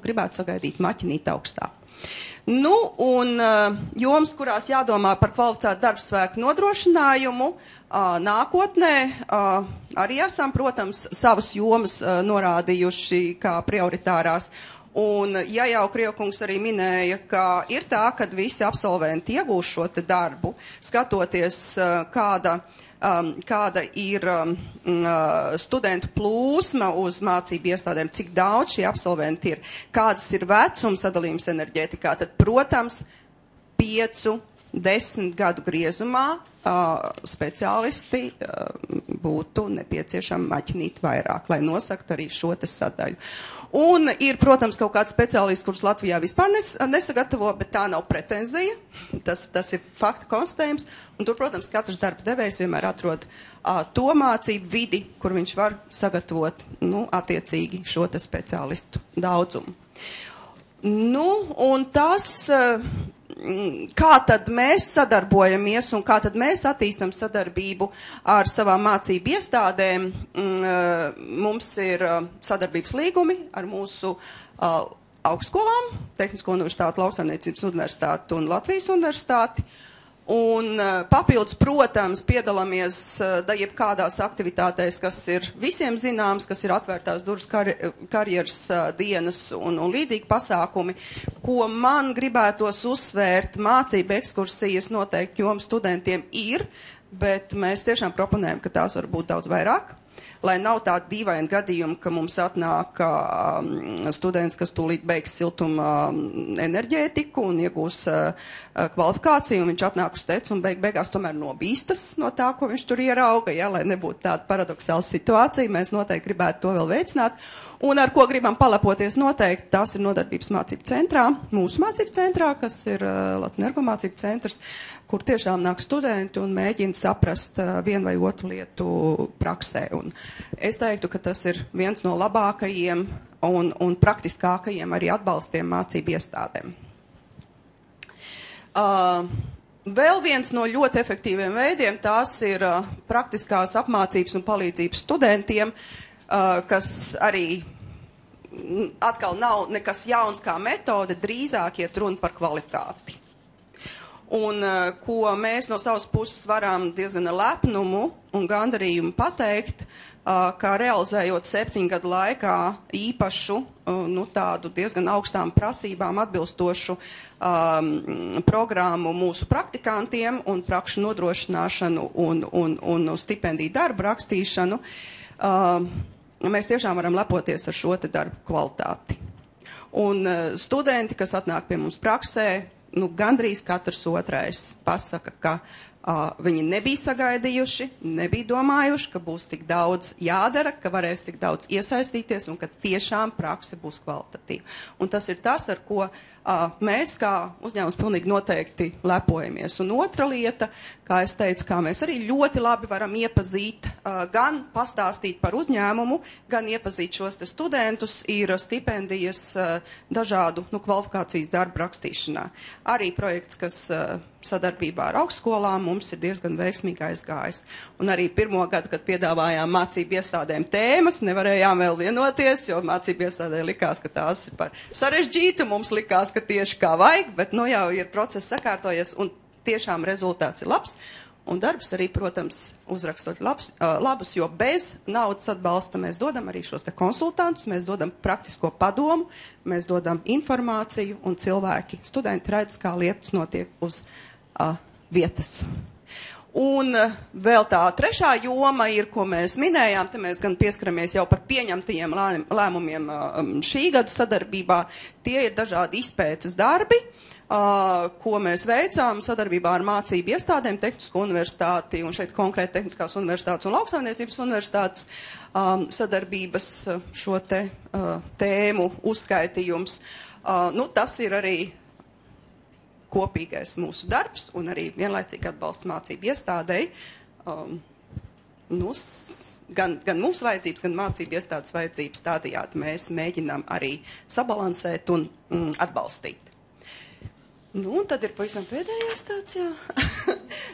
gribētu sagaidīt maķinīt augstāk. Nu, un jomas, kurās jādomā par kvalificētu darbspēku nodrošinājumu, nākotnē arī esam, protams, savas jomas norādījuši kā prioritārās. Un, ja jau Krievkungs arī minēja, ka ir tā, kad visi absolventi iegūst šo te darbu, skatoties, kāda ir studentu plūsma uz mācību iestādēm, cik daudz šie absolventi ir, kādas ir vecuma sadalījums enerģētikā, tad, protams, 5-10 gadu griezumā speciālisti būtu nepieciešami maķinīt vairāk, lai nosaktu arī šo te sadaļu. Un ir, protams, kaut kāds speciālists, kurus Latvijā vispār nesagatavo, bet tā nav pretenzija. Tas ir faktu konstatējums. Un tur, protams, katrs darba devējs vienmēr atrod to mācību vidi, kur viņš var sagatavot, attiecīgi šo te speciālistu daudzumu. Nu, un tas kā tad mēs sadarbojamies un kā tad mēs attīstam sadarbību ar savām mācību iestādēm. Mums ir sadarbības līgumi ar mūsu augstskolām, Tehnisko universitāti, Lauksaimniecības universitāti un Latvijas universitāti. Un papildus, protams, piedalāmies jebkādās aktivitātēs, kas ir visiem zināms, kas ir atvērtās durvis karjeras dienas un līdzīgi pasākumi, ko man gribētos uzsvērt. Mācību ekskursijas noteikti jom studentiem ir, bet mēs tiešām proponējam, ka tās var būt daudz vairāk. Lai nav tāda dīvaina gadījuma, ka mums atnāk students, kas tūlīt beigs siltuma enerģētiku un iegūs kvalifikāciju, un viņš atnāk uz TEC un beigās tomēr nobīstas no tā, ko viņš tur ierauga, ja, lai nebūtu tāda paradoxāla situācija. Mēs noteikti gribētu to vēl veicināt. Un ar ko gribam palepoties noteikti, tās ir nodarbības mācību centrā, mūsu mācību centrā, kas ir Latvijas Energo mācību centrs, kur tiešām nāk studenti un mēģina saprast vienu vai otru lietu praksē. Un es teiktu, ka tas ir viens no labākajiem un praktiskākajiem arī atbalstiem mācību iestādēm. Vēl viens no ļoti efektīviem veidiem, tās ir praktiskās apmācības un palīdzības studentiem, kas arī atkal nav nekas jauns kā metode, drīzāk iet runa par kvalitāti. Un ko mēs no savas puses varam diezgan lepnumu un gandarījumu pateikt, ka realizējot 7 gadu laikā īpašu, tādu diezgan augstām prasībām atbilstošu programmu mūsu praktikantiem un prakšu nodrošināšanu un stipendiju darbu rakstīšanu, mēs tiešām varam lepoties ar šo te darbu kvalitāti. Un studenti, kas atnāk pie mums praksē, gandrīz katrs otrais pasaka, ka viņi nebija sagaidījuši, nebija domājuši, ka būs tik daudz jādara, ka varēs tik daudz iesaistīties un ka tiešām prakse būs kvalitatīva. Un tas ir tas, ar ko mēs kā uzņēmums pilnīgi noteikti lepojamies. Un otra lieta, kā es teicu, kā mēs arī ļoti labi varam iepazīt, gan pastāstīt par uzņēmumu, gan iepazīt šos te studentus, ir stipendijas dažādu kvalifikācijas darbu rakstīšanā. Arī projekts, kas sadarbībā ar augstskolām mums ir diezgan veiksmīgi aizgājis. Un arī pirmo gadu, kad piedāvājām mācību iestādēm tēmas, nevarējām vēl vienoties, jo mācību iestādē likās, ka tās ir par sarežģītu, mums likās, ka tieši kā vajag, bet jau ir process sakārtojies un tiešām rezultāts ir labs. Un darbs arī, protams, uzrakstot labus, jo bez naudas atbalsta mēs dodam arī šos te konsultantus, mēs dodam praktisko padomu, mēs dodam informāciju un cilvēki, studenti redz, kā lietas notiek uz vietas. Un vēl tā trešā joma ir, ko mēs minējām, te mēs gan pieskaramies jau par pieņemtajiem lēmumiem šī gada sadarbībā, tie ir dažādi izpētes darbi, ko mēs veicām sadarbībā ar mācību iestādēm, Tehnisko universitāti un šeit konkrēti Tehniskās universitātes un Lauksaimniecības universitātes sadarbības šo te tēmu uzskaitījums. Tas ir arī kopīgais mūsu darbs un arī vienlaicīgi atbalsts mācību iestādei. Gan mūsu vajadzības, gan mācību iestādes vajadzības tādējādi mēs mēģinām arī sabalansēt un atbalstīt. Un tad ir pavisam pēdējais tāds, jā.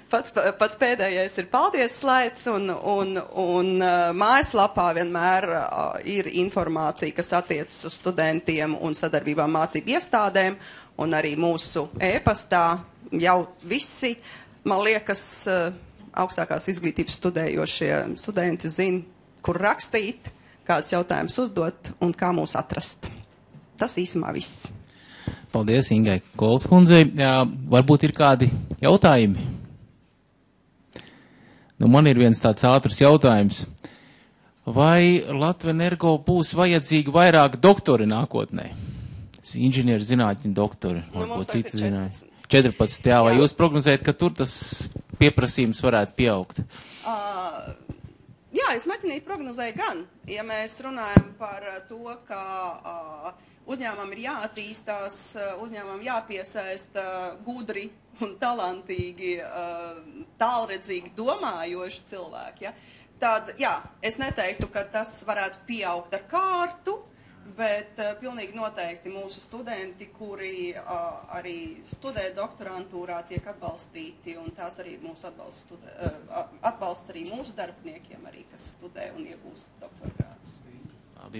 Pats pēdējais ir paldies slaids un mājaslapā vienmēr ir informācija, kas attiecas uz studentiem un sadarbībām mācību iestādēm un arī mūsu e-pastā jau visi, man liekas, augstākās izglītības studējošie studenti zina, kur rakstīt, kādus jautājumus uzdot un kā mūs atrast. Tas īsumā viss. Paldies Ingai Kolskundzei. Varbūt ir kādi jautājumi? Man ir viens tāds ātrs jautājums. Vai Latvijas Energo būs vajadzīgi vairāk doktori nākotnē? Inženieru zinātņu doktori, varbūt citu zinātņu. 14, jā, vai jūs prognozējat, ka tur tas pieprasījums varētu pieaugt? Jā, es maķinīt prognozēju gan. Ja mēs runājam par to, ka uzņēmumam ir jāattīstās, uzņēmumam jāpiesaista gudri un talantīgi, tālredzīgi domājoši cilvēki, ja? Tad, jā, es neteiktu, ka tas varētu pieaugt ar kārtu, Bet pilnīgi noteikti mūsu studenti, kuri arī studē doktorantūrā, tiek atbalstīti, un tās arī mūsu atbalsts arī mūsu darbiniekiem, arī, kas studē un iegūst doktorgrādus.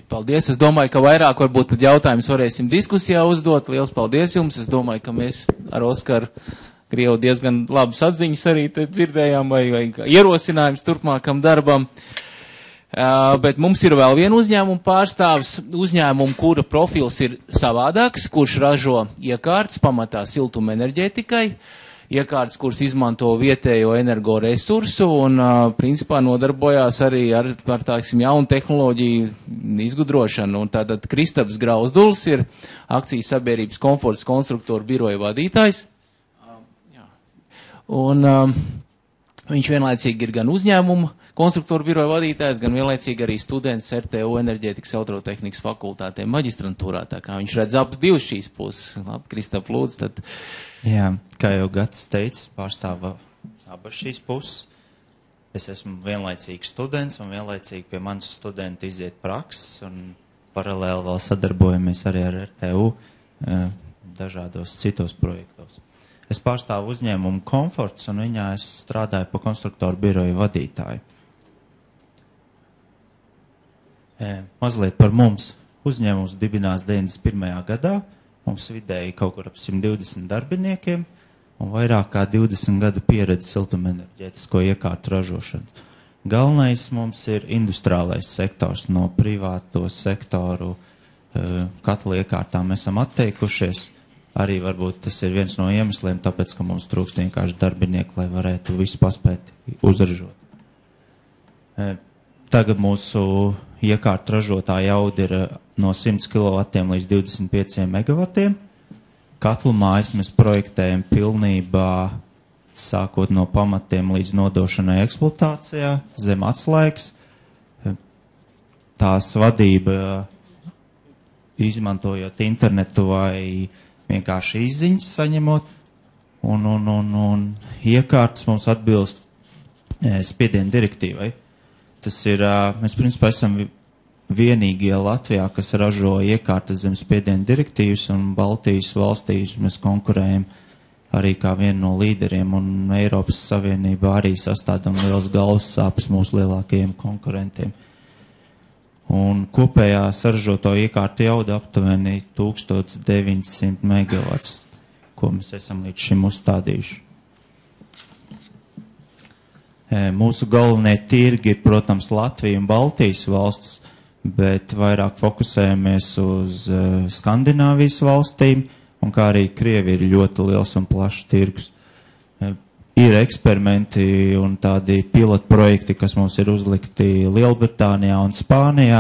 Paldies. Es domāju, ka vairāk varbūt tad jautājums varēsim diskusijā uzdot. Liels paldies jums. Es domāju, ka mēs ar Oskaru Krievu diezgan labas atziņas arī te dzirdējām vai ierosinājums turpmākam darbam. Bet mums ir vēl viena uzņēmuma pārstāvis, uzņēmuma, kura profils ir savādāks, kurš ražo iekārtas pamatā siltuma enerģētikai, iekārtas, kuras izmanto vietējo energoresursu un, principā, nodarbojās arī ar tāksim, jaunu tehnoloģiju izgudrošanu. Un tātad Kristaps Grauzduls ir akcijas sabiedrības Komforts konstruktoru biroja vadītājs. Un viņš vienlaicīgi ir gan uzņēmuma konstruktoru biroja vadītājs, gan vienlaicīgi arī students RTU enerģētikas elektrotehnikas fakultātē maģistrantūrā. Tā kā viņš redz abas divas šīs puses. Labi, Kristap, lūdzu, tad. Jā, kā jau Gats teica, pārstāva abas šīs puses. Es esmu vienlaicīgi students un vienlaicīgi pie manas studenta iziet prakses un paralēli vēl sadarbojamies arī ar RTU dažādos citos projektos. Es pārstāvu uzņēmumu Komforts, un viņā es strādāju pa konstruktoru biroju vadītāju. Mazliet par mums. Uzņēmums dibinās 91. gadā. Mums vidēji kaut kur ap 120 darbiniekiem un vairāk kā 20 gadu pieredze siltumenerģētisko iekārtu ražošanu. Galvenais mums ir industriālais sektors. No privāto sektoru katlu iekārtām esam atteikušies. Arī varbūt tas ir viens no iemesliem, tāpēc, ka mums trūkst vienkārši darbinieki, lai varētu visu paspēt uzražot. Tagad mūsu iekārtu ražotā jauda ir no 100 kW līdz 25 MW. Katlu mājas mēs projektējam pilnībā, sākot no pamatiem līdz nodošanai eksploatācijā, zem atslēgas. Tās vadība, izmantojot internetu vai vienkārši izziņas saņemot, un iekārtas mums atbilst spiediena direktīvai. Tas ir, mēs principā esam vienīgie Latvijā, kas ražo iekārtas zem spiediena direktīvas, un Baltijas valstīs mēs konkurējam arī kā viena no līderiem, un Eiropas Savienībā arī sastādām liels galvas sāpes mūsu lielākajiem konkurentiem. Un kopējā saražoto iekārtu jauda aptuveni 1900 MW, ko mēs esam līdz šim uzstādījuši. Mūsu galvenie tirgi ir, protams, Latvija un Baltijas valsts, bet vairāk fokusējamies uz Skandināvijas valstīm, un kā arī Krievi ir ļoti liels un plašs tirgus. Ir eksperimenti un tādi pilotprojekti, kas mums ir uzlikti Lielbritānijā un Spānijā,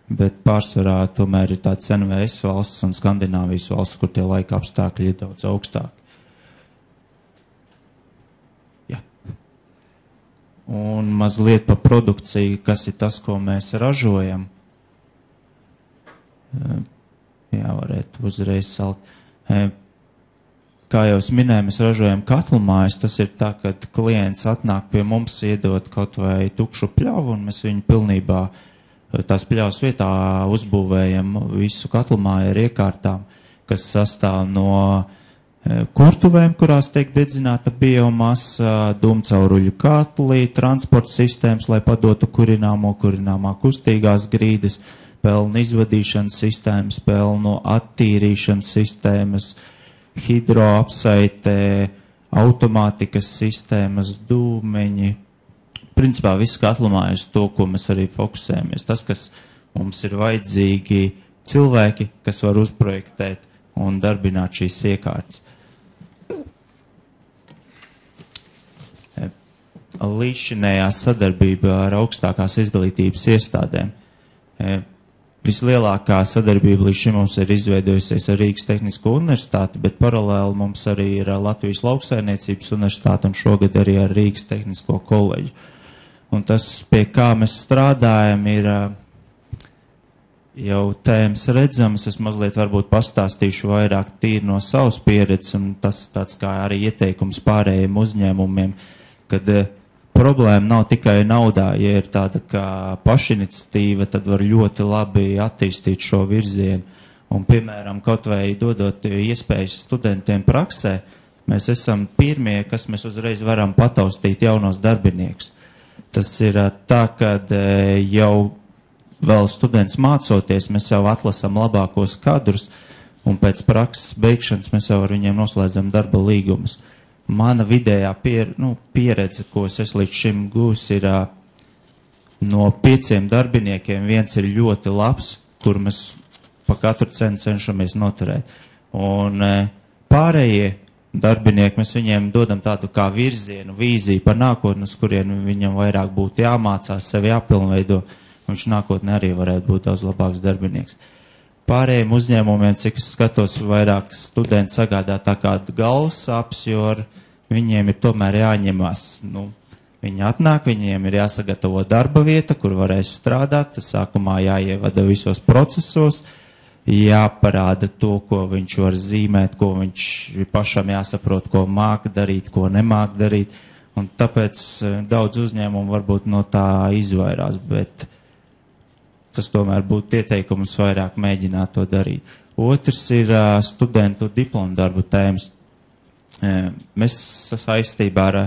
bet pārsvarā tomēr ir tāds NVS valsts un Skandināvijas valsts, kur tie laika apstākļi ir daudz augstāki. Jā. Un mazliet par produkciju, kas ir tas, ko mēs ražojam. Jā, varētu uzreiz salikt. Kā jau es minēju, mēs ražojam katlumājas. Tas ir tā, kad klients atnāk pie mums, iedot kaut vai tukšu pļavu, un mēs viņu pilnībā tās pļavas vietā uzbūvējam visu katlumāju ar iekārtām, kas sastāv no kurtuvēm, kurās tiek dedzināta biomasa, dūmcauruļu katli, transporta sistēmas, lai padotu kurināmā kustīgās grīdas, pelnu izvadīšanas sistēmas, pelnu attīrīšanas sistēmas, hidroapsaitē, automātikas sistēmas, dūmeņi. Principā visu katlumājas to, ko mēs arī fokusējamies. Tas, kas mums ir vajadzīgi cilvēki, kas var uzprojektēt un darbināt šīs iekārtas. Līdzšinējā sadarbība ar augstākās izglītības iestādēm. Vislielākā sadarbība līdz šim mums ir izveidojusies ar Rīgas Tehnisko universitāti, bet paralēli mums arī ir Latvijas lauksaimniecības universitāte un šogad arī ar Rīgas Tehnisko koledžu. Un tas, pie kā mēs strādājam, ir jau tēmas redzamas. Es mazliet varbūt pastāstīšu vairāk tīri no savas pieredzes, un tas tāds kā arī ieteikums pārējiem uzņēmumiem, kad problēma nav tikai naudā. Ja ir tāda kā pašiniciatīva, tad var ļoti labi attīstīt šo virzienu. Un, piemēram, kaut vai dodot iespējas studentiem praksē, mēs esam pirmie, kas mēs uzreiz varam pataustīt jaunos darbiniekus. Tas ir tā, kad jau vēl students mācoties, mēs jau atlasam labākos kadrus, un pēc prakses beigšanas mēs jau ar viņiem noslēdzam darba līgumus. Mana vidējā pieredze, ko es līdz šim gūs, ir no 5 darbiniekiem viens ir ļoti labs, kur mēs pa katru cenu cenšamies noturēt. Un pārējie darbinieki, mēs viņiem dodam tādu kā virzienu, vīziju par nākotni, uz kurien viņam vairāk būtu jāmācās, sevi jāpilnveido, un viņš nākotnē arī varētu būt daudz labāks darbinieks. Pārējiem uzņēmumiem, cik es skatos, vairāk studenti sagādā tā kā galvas sāpes, jo ar viņiem ir tomēr jāņemās. Viņi atnāk, viņiem ir jāsagatavo darba vieta, kur varēs strādāt, tas sākumā jāievada visos procesos, jāparāda to, ko viņš var zīmēt, ko viņš pašam jāsaprot, ko māk darīt, ko nemāk darīt, un tāpēc daudz uzņēmumu varbūt no tā izvairās, bet tas tomēr būtu ieteikums vairāk mēģināt to darīt. Otrs ir studentu diplomu darbu tēmas. Mēs saistībā ar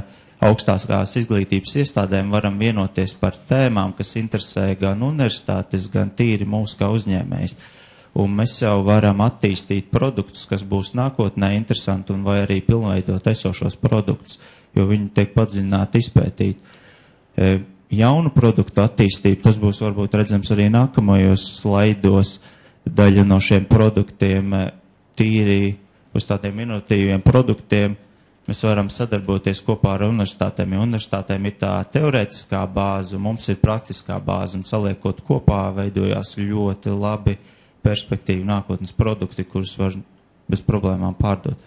augstākās izglītības iestādēm varam vienoties par tēmām, kas interesē gan universitātes, gan tīri mūs kā uzņēmējs. Un mēs jau varam attīstīt produktus, kas būs nākotnē interesanti un vai arī pilnveidot esošos produktus, jo viņi tiek padziļināti izpētīti. Jaunu produktu attīstību, tas būs varbūt redzams arī nākamajos slaidos, daļa no šiem produktiem tīri uz tādiem inovatīviem produktiem. Mēs varam sadarboties kopā ar universitātēm, jo universitātēm ir tā teorētiskā bāze, mums ir praktiskā bāze, un saliekot kopā veidojās ļoti labi perspektīvi nākotnes produkti, kurus var bez problēmām pārdot.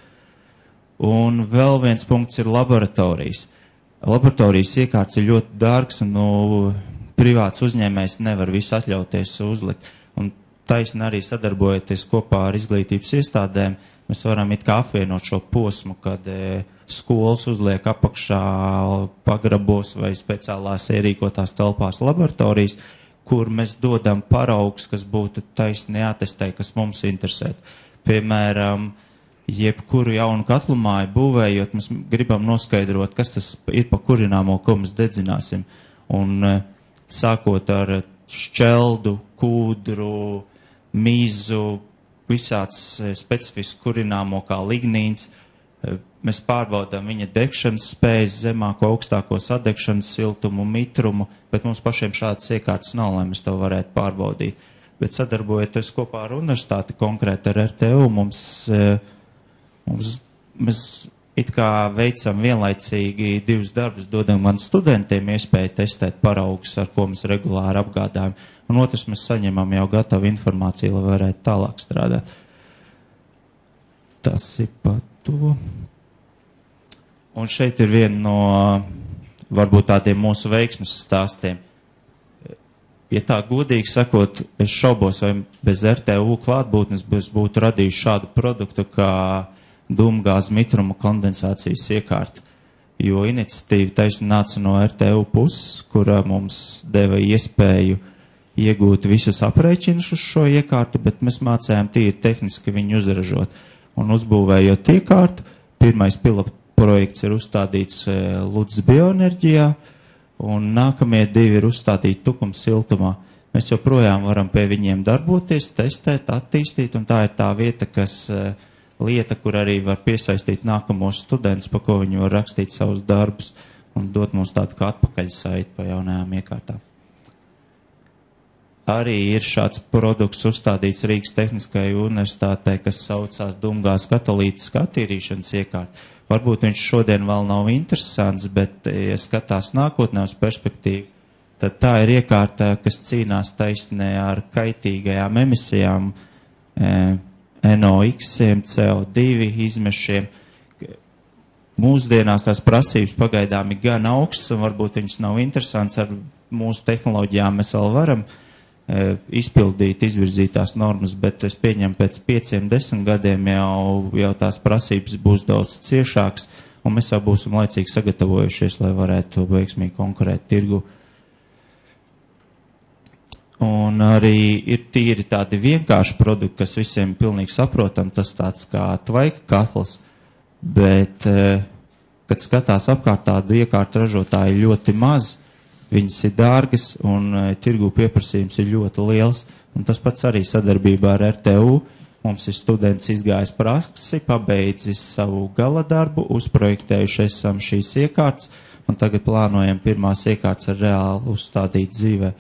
Un vēl viens punkts ir laboratorijas. Laboratorijas iekārts ir ļoti dārgs, un privāts uzņēmējs nevar visu atļauties uzlikt. Un taisni arī sadarbojoties kopā ar izglītības iestādēm, mēs varam it kā apvienot šo posmu, kad skolas uzliek apakšā pagrabos vai speciālās ierīkotās telpās laboratorijas, kur mēs dodam paraugs, kas būtu taisni jātestē, kas mums interesē. Piemēram, jebkuru jaunu katlu māju būvējot, mēs gribam noskaidrot, kas tas ir pa kurināmo, ko mēs dedzināsim. Un sākot ar šķeldu, kūdru, mīzu, visāds specifisks kurināmo kā lignīns, mēs pārbaudām viņa degšanas spējas, zemāko, augstāko sadegšanas siltumu, mitrumu, bet mums pašiem šādas iekārtas nav, lai mēs to varētu pārbaudīt. Bet sadarbojoties kopā ar universitāti, konkrēti ar RTU, mēs it kā veicam vienlaicīgi divus darbus, dodam gan studentiem iespēju testēt paraugus, ar ko mēs regulāri apgādājam, un otrs mēs saņemam jau gatavu informāciju, lai varētu tālāk strādāt. Tas ir par to. Un šeit ir viena no, varbūt tādiem mūsu veiksmes stāstiem. Ja tā godīgi sakot, es šaubos, vai bez RTU klātbūtnes būtu radījuši šādu produktu kā dūmgāzes mitruma kondensācijas iekārta. Jo iniciatīva taisni nāca no RTU puses, kura mums deva iespēju iegūt visus aprēķinus uz šo iekārtu, bet mēs mācējām tīri tehniski viņu uzražot. Un uzbūvējot iekārtu, pirmais pilotu projekts ir uzstādīts Ludzas bioenerģijā, un nākamie 2 ir uzstādīti Tukums siltumā. Mēs joprojām varam pie viņiem darboties, testēt, attīstīt, un tā ir tā vieta, lieta, kur arī var piesaistīt nākamos studentus, pa ko viņi var rakstīt savus darbus un dot mums tādu kā atpakaļsaiti pa jaunajām iekārtām. Arī ir šāds produkts uzstādīts Rīgas Tehniskajai universitātei, kas saucās dūmgāzes katalītiskā attīrīšanas iekārta. Varbūt viņš šodien vēl nav interesants, bet, ja skatās nākotnē uz perspektīvu, tad tā ir iekārta, kas cīnās taisnē ar kaitīgajām emisijām, NOx, CO2 izmešiem. Mūsdienās tās prasības pagaidām ir gan augstas, un varbūt viņas nav interesants. Ar mūsu tehnoloģijām mēs vēl varam izpildīt izvirzītās normas, bet es pieņemu pēc 5-10 gadiem jau tās prasības būs daudz ciešākas, un mēs jau būsim laicīgi sagatavojušies, lai varētu veiksmīgi konkurēt tirgu. Un arī ir tīri tādi vienkārši produkti, kas visiem pilnīgi saprotam, tas tāds kā tvaika katls, bet, kad skatās apkārt, tādu iekārtu ražotāji ļoti maz, viņas ir dārgas un tirgu pieprasījums ir ļoti liels, un tas pats arī sadarbībā ar RTU. Mums ir students izgājis praksi, pabeidzis savu gala darbu, uzprojektējuši esam šīs iekārtas, un tagad plānojam pirmās iekārtas ar reāli uzstādīt dzīvē.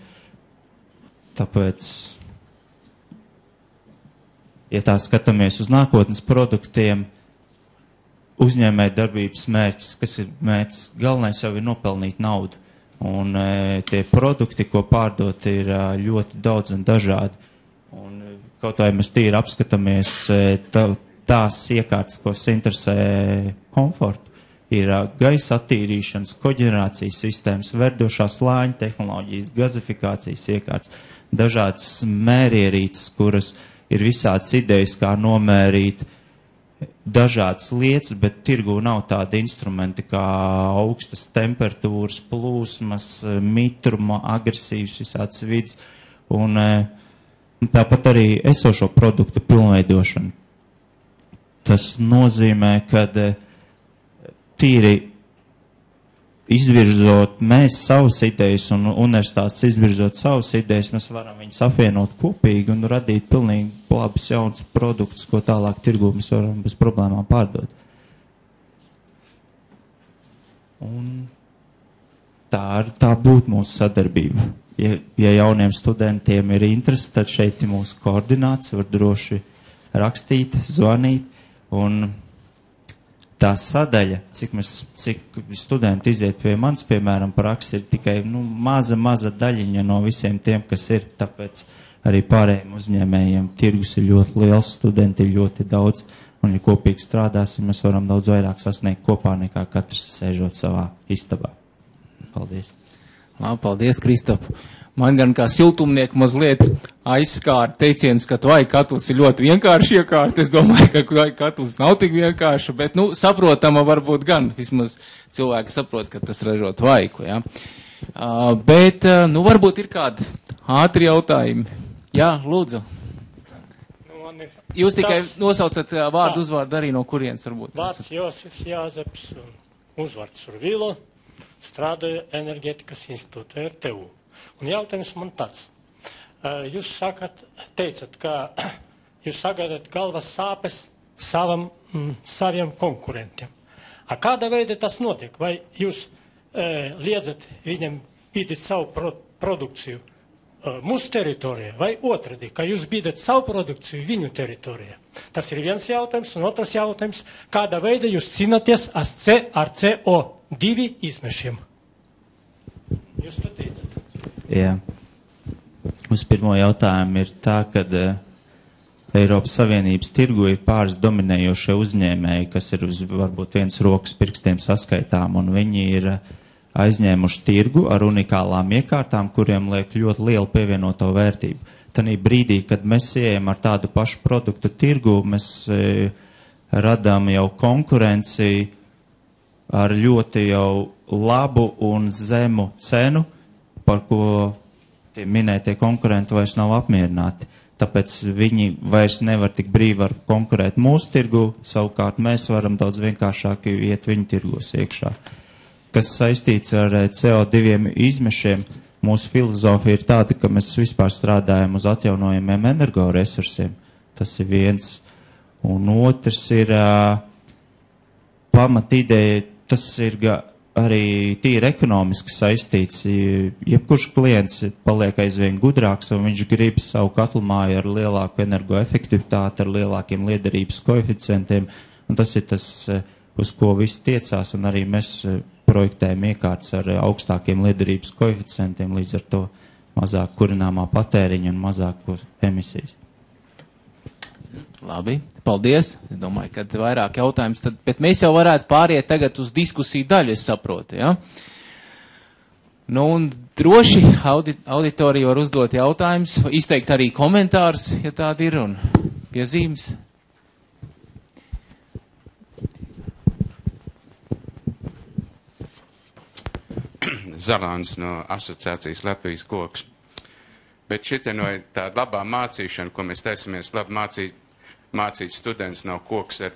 Tāpēc, ja tā skatāmies uz nākotnes produktiem, uzņēmēja darbības mērķis, kas ir mērķis, galvenais jau ir nopelnīt naudu. Un tie produkti, ko pārdot, ir ļoti daudz un dažādi. Un kaut vai mēs tīri apskatāmies tās iekārtas, kas interesē komfortu, ir gaisa attīrīšanas, koģenerācijas sistēmas, verdošās slāņu tehnoloģijas, gazifikācijas iekārtas, dažādas mērierīces, kuras ir visādas idejas, kā nomērīt dažādas lietas, bet tirgū nav tādi instrumenti kā augstas temperatūras, plūsmas, mitruma, agresīvs, visāds vids, un tāpat arī esošo produktu pilnveidošanu. Tas nozīmē, ka tīri izvirzot mēs savas idejas un universitātes izvirzot savas idejas, mēs varam viņus apvienot kopīgi un radīt pilnīgi labus jauns produktus, ko tālāk tirgū mēs varam bez problēmām pārdot. Un tā būtu mūsu sadarbība. Ja jauniem studentiem ir interesi, tad šeit ir mūsu koordināts, var droši rakstīt, zvanīt, un tā sadaļa, cik studenti iziet pie manis, piemēram, praksi, ir tikai maza daļiņa no visiem tiem, kas ir. Tāpēc arī pārējiem uzņēmējiem tirgus ir ļoti liels, studenti ir ļoti daudz, un ja kopīgi strādāsim, mēs varam daudz vairāk sasniegt kopā nekā katrs sēžot savā istabā. Paldies. Labi, paldies, Kristop. Man gan kā siltumnieku mazliet aizskāra teiciens, ka tvaika katls ir ļoti vienkārši iekārta. Es domāju, ka tvaika katls nav tik vienkārši, bet, saprotama varbūt gan. Vismaz cilvēki saprot, ka tas ražo tvaiku, ja. Bet, varbūt ir kādi ātri jautājumi. Jā, lūdzu. Jūs tikai nosaucat vārdu, uzvārdu arī no kurienes varbūt. Vārds Josifs Jāzeps un uzvārds Urvilo, strādāju Enerģētikas institūtā RTU. Un jautājums man tāds. Jūs teicat, ka jūs sagaidat galvas sāpes saviem konkurentiem. Kāda veida tas notiek? Vai jūs liedzat viņam bīdīt savu produkciju mūsu teritorijā, vai otrādi, ka jūs bīdat savu produkciju viņu teritorijā? Tas ir viens jautājums, un otrs jautājums, kāda veida jūs cīnāties ar CO2 izmešiem? Jūs to teicat. Jā. Uz pirmo jautājumu ir tā, ka Eiropas Savienības tirgu ir pāris dominējošie uzņēmēji, kas ir uz varbūt viens rokas pirkstiem saskaitām, un viņi ir aizņēmuši tirgu ar unikālām iekārtām, kuriem liek ļoti lielu pievienoto vērtību. Tanī brīdī, kad mēs ejam ar tādu pašu produktu tirgu, mēs radām jau konkurenci ar ļoti jau labu un zemu cenu, par ko tie minētie konkurenti vairs nav apmierināti. Tāpēc viņi vairs nevar tik brīvi konkurēt mūsu tirgu, savukārt mēs varam daudz vienkāršāk iet viņu tirgos iekšā. Kas saistīts ar CO2 izmešiem, mūsu filozofija ir tāda, ka mēs vispār strādājam uz atjaunojumiem energoresursiem. Tas ir viens. Un otrs ir pamatīdēja, tas ir arī tīri ekonomiski saistīts. Jebkurš klients paliek aizvien gudrāks, un viņš grib savu katlamāju ar lielāku energoefektivitāti, ar lielākiem liederības koeficientiem, un tas ir tas, uz ko visi tiecās, un arī mēs projektējam iekārtas ar augstākiem liederības koeficientiem, līdz ar to mazāk kurināmā patēriņa un mazāk emisijas. Labi, paldies. Es domāju, ka vairāk jautājums, bet mēs jau varētu pāriet tagad uz diskusiju daļu, es saprotu, ja? Un droši auditorija var uzdot jautājumus, izteikt arī komentārus, ja tādi ir, un piezīmes. Zalāns no asociācijas Latvijas koks. Bet šitā no tāda labā mācīšana, ko mēs taisamies labi mācīt students nav koks ar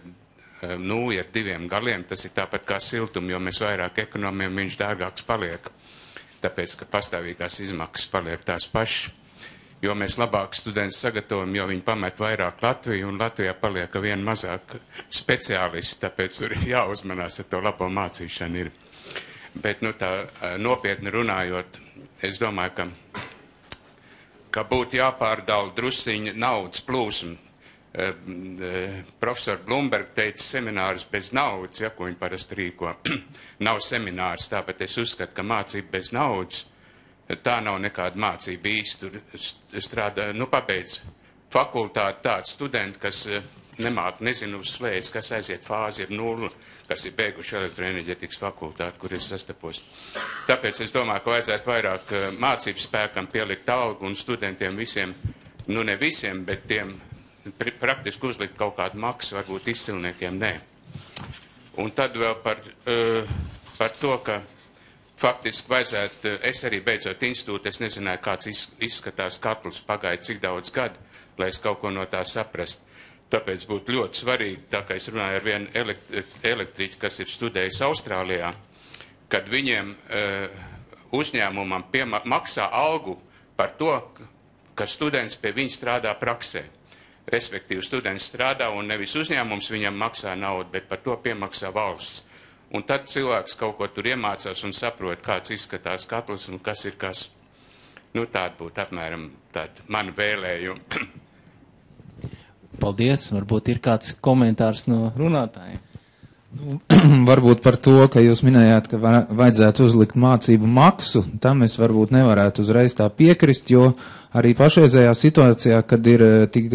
nūju ar 2 galiem, tas ir tāpat kā siltumi, jo mēs vairāk ekonomiem, viņš dārgāks paliek. Tāpēc, ka pastāvīgās izmaksas paliek tās pašas. Jo mēs labāk students sagatavojam, jo viņi pamet vairāk Latviju, un Latvijā paliek vien mazāk speciālisti, tāpēc tur jāuzmanās ar to labo mācīšanu ir. Bet, nu, tā nopietni runājot, es domāju, ka būtu jāpārdala drusciņa naudas plūsma. Profesor Blumberg teica seminārus bez naudas, ja, ko viņi parasti rīko. Nav seminārs, tāpēc es uzskatu, ka mācība bez naudas, tā nav nekāda mācība īsti. Tur strādā, nu, pabeidz fakultāti tādi studenti, kas nezinu uz slēdz, kas aiziet fāzi ir 0, kas ir beiguši elektroenerģetikas fakultāti, kur es sastapos. Tāpēc es domāju, ka vajadzētu vairāk mācības spēkam pielikt algu un studentiem visiem, nu ne visiem, bet tiem praktiski uzlikt kaut kādu maksu, varbūt izcilniekiem nē. Un tad vēl par to, ka faktiski vajadzētu, es arī beidzot institūtu, es nezināju, kāds izskatās katls, pagāja cik daudz gadu, lai es kaut ko no tā saprastu. Tāpēc būtu ļoti svarīgi, tā kā es runāju ar vienu elektriķu, kas ir studējis Austrālijā, kad viņiem uzņēmumam maksā algu par to, ka students pie viņa strādā praksē. Respektīvi, students strādā un nevis uzņēmums viņam maksā naudu, bet par to piemaksā valsts. Un tad cilvēks kaut ko tur iemācās un saprot, kāds izskatās katls un kas ir kas. Nu, tāda būtu apmēram tāda mana vēlējuma. Paldies. Varbūt ir kāds komentārs no runātājiem. Nu, varbūt par to, ka jūs minējāt, ka vajadzētu uzlikt mācību maksu, tam es varbūt nevarētu uzreiz tā piekrist, jo arī pašreizējā situācijā, kad ir tik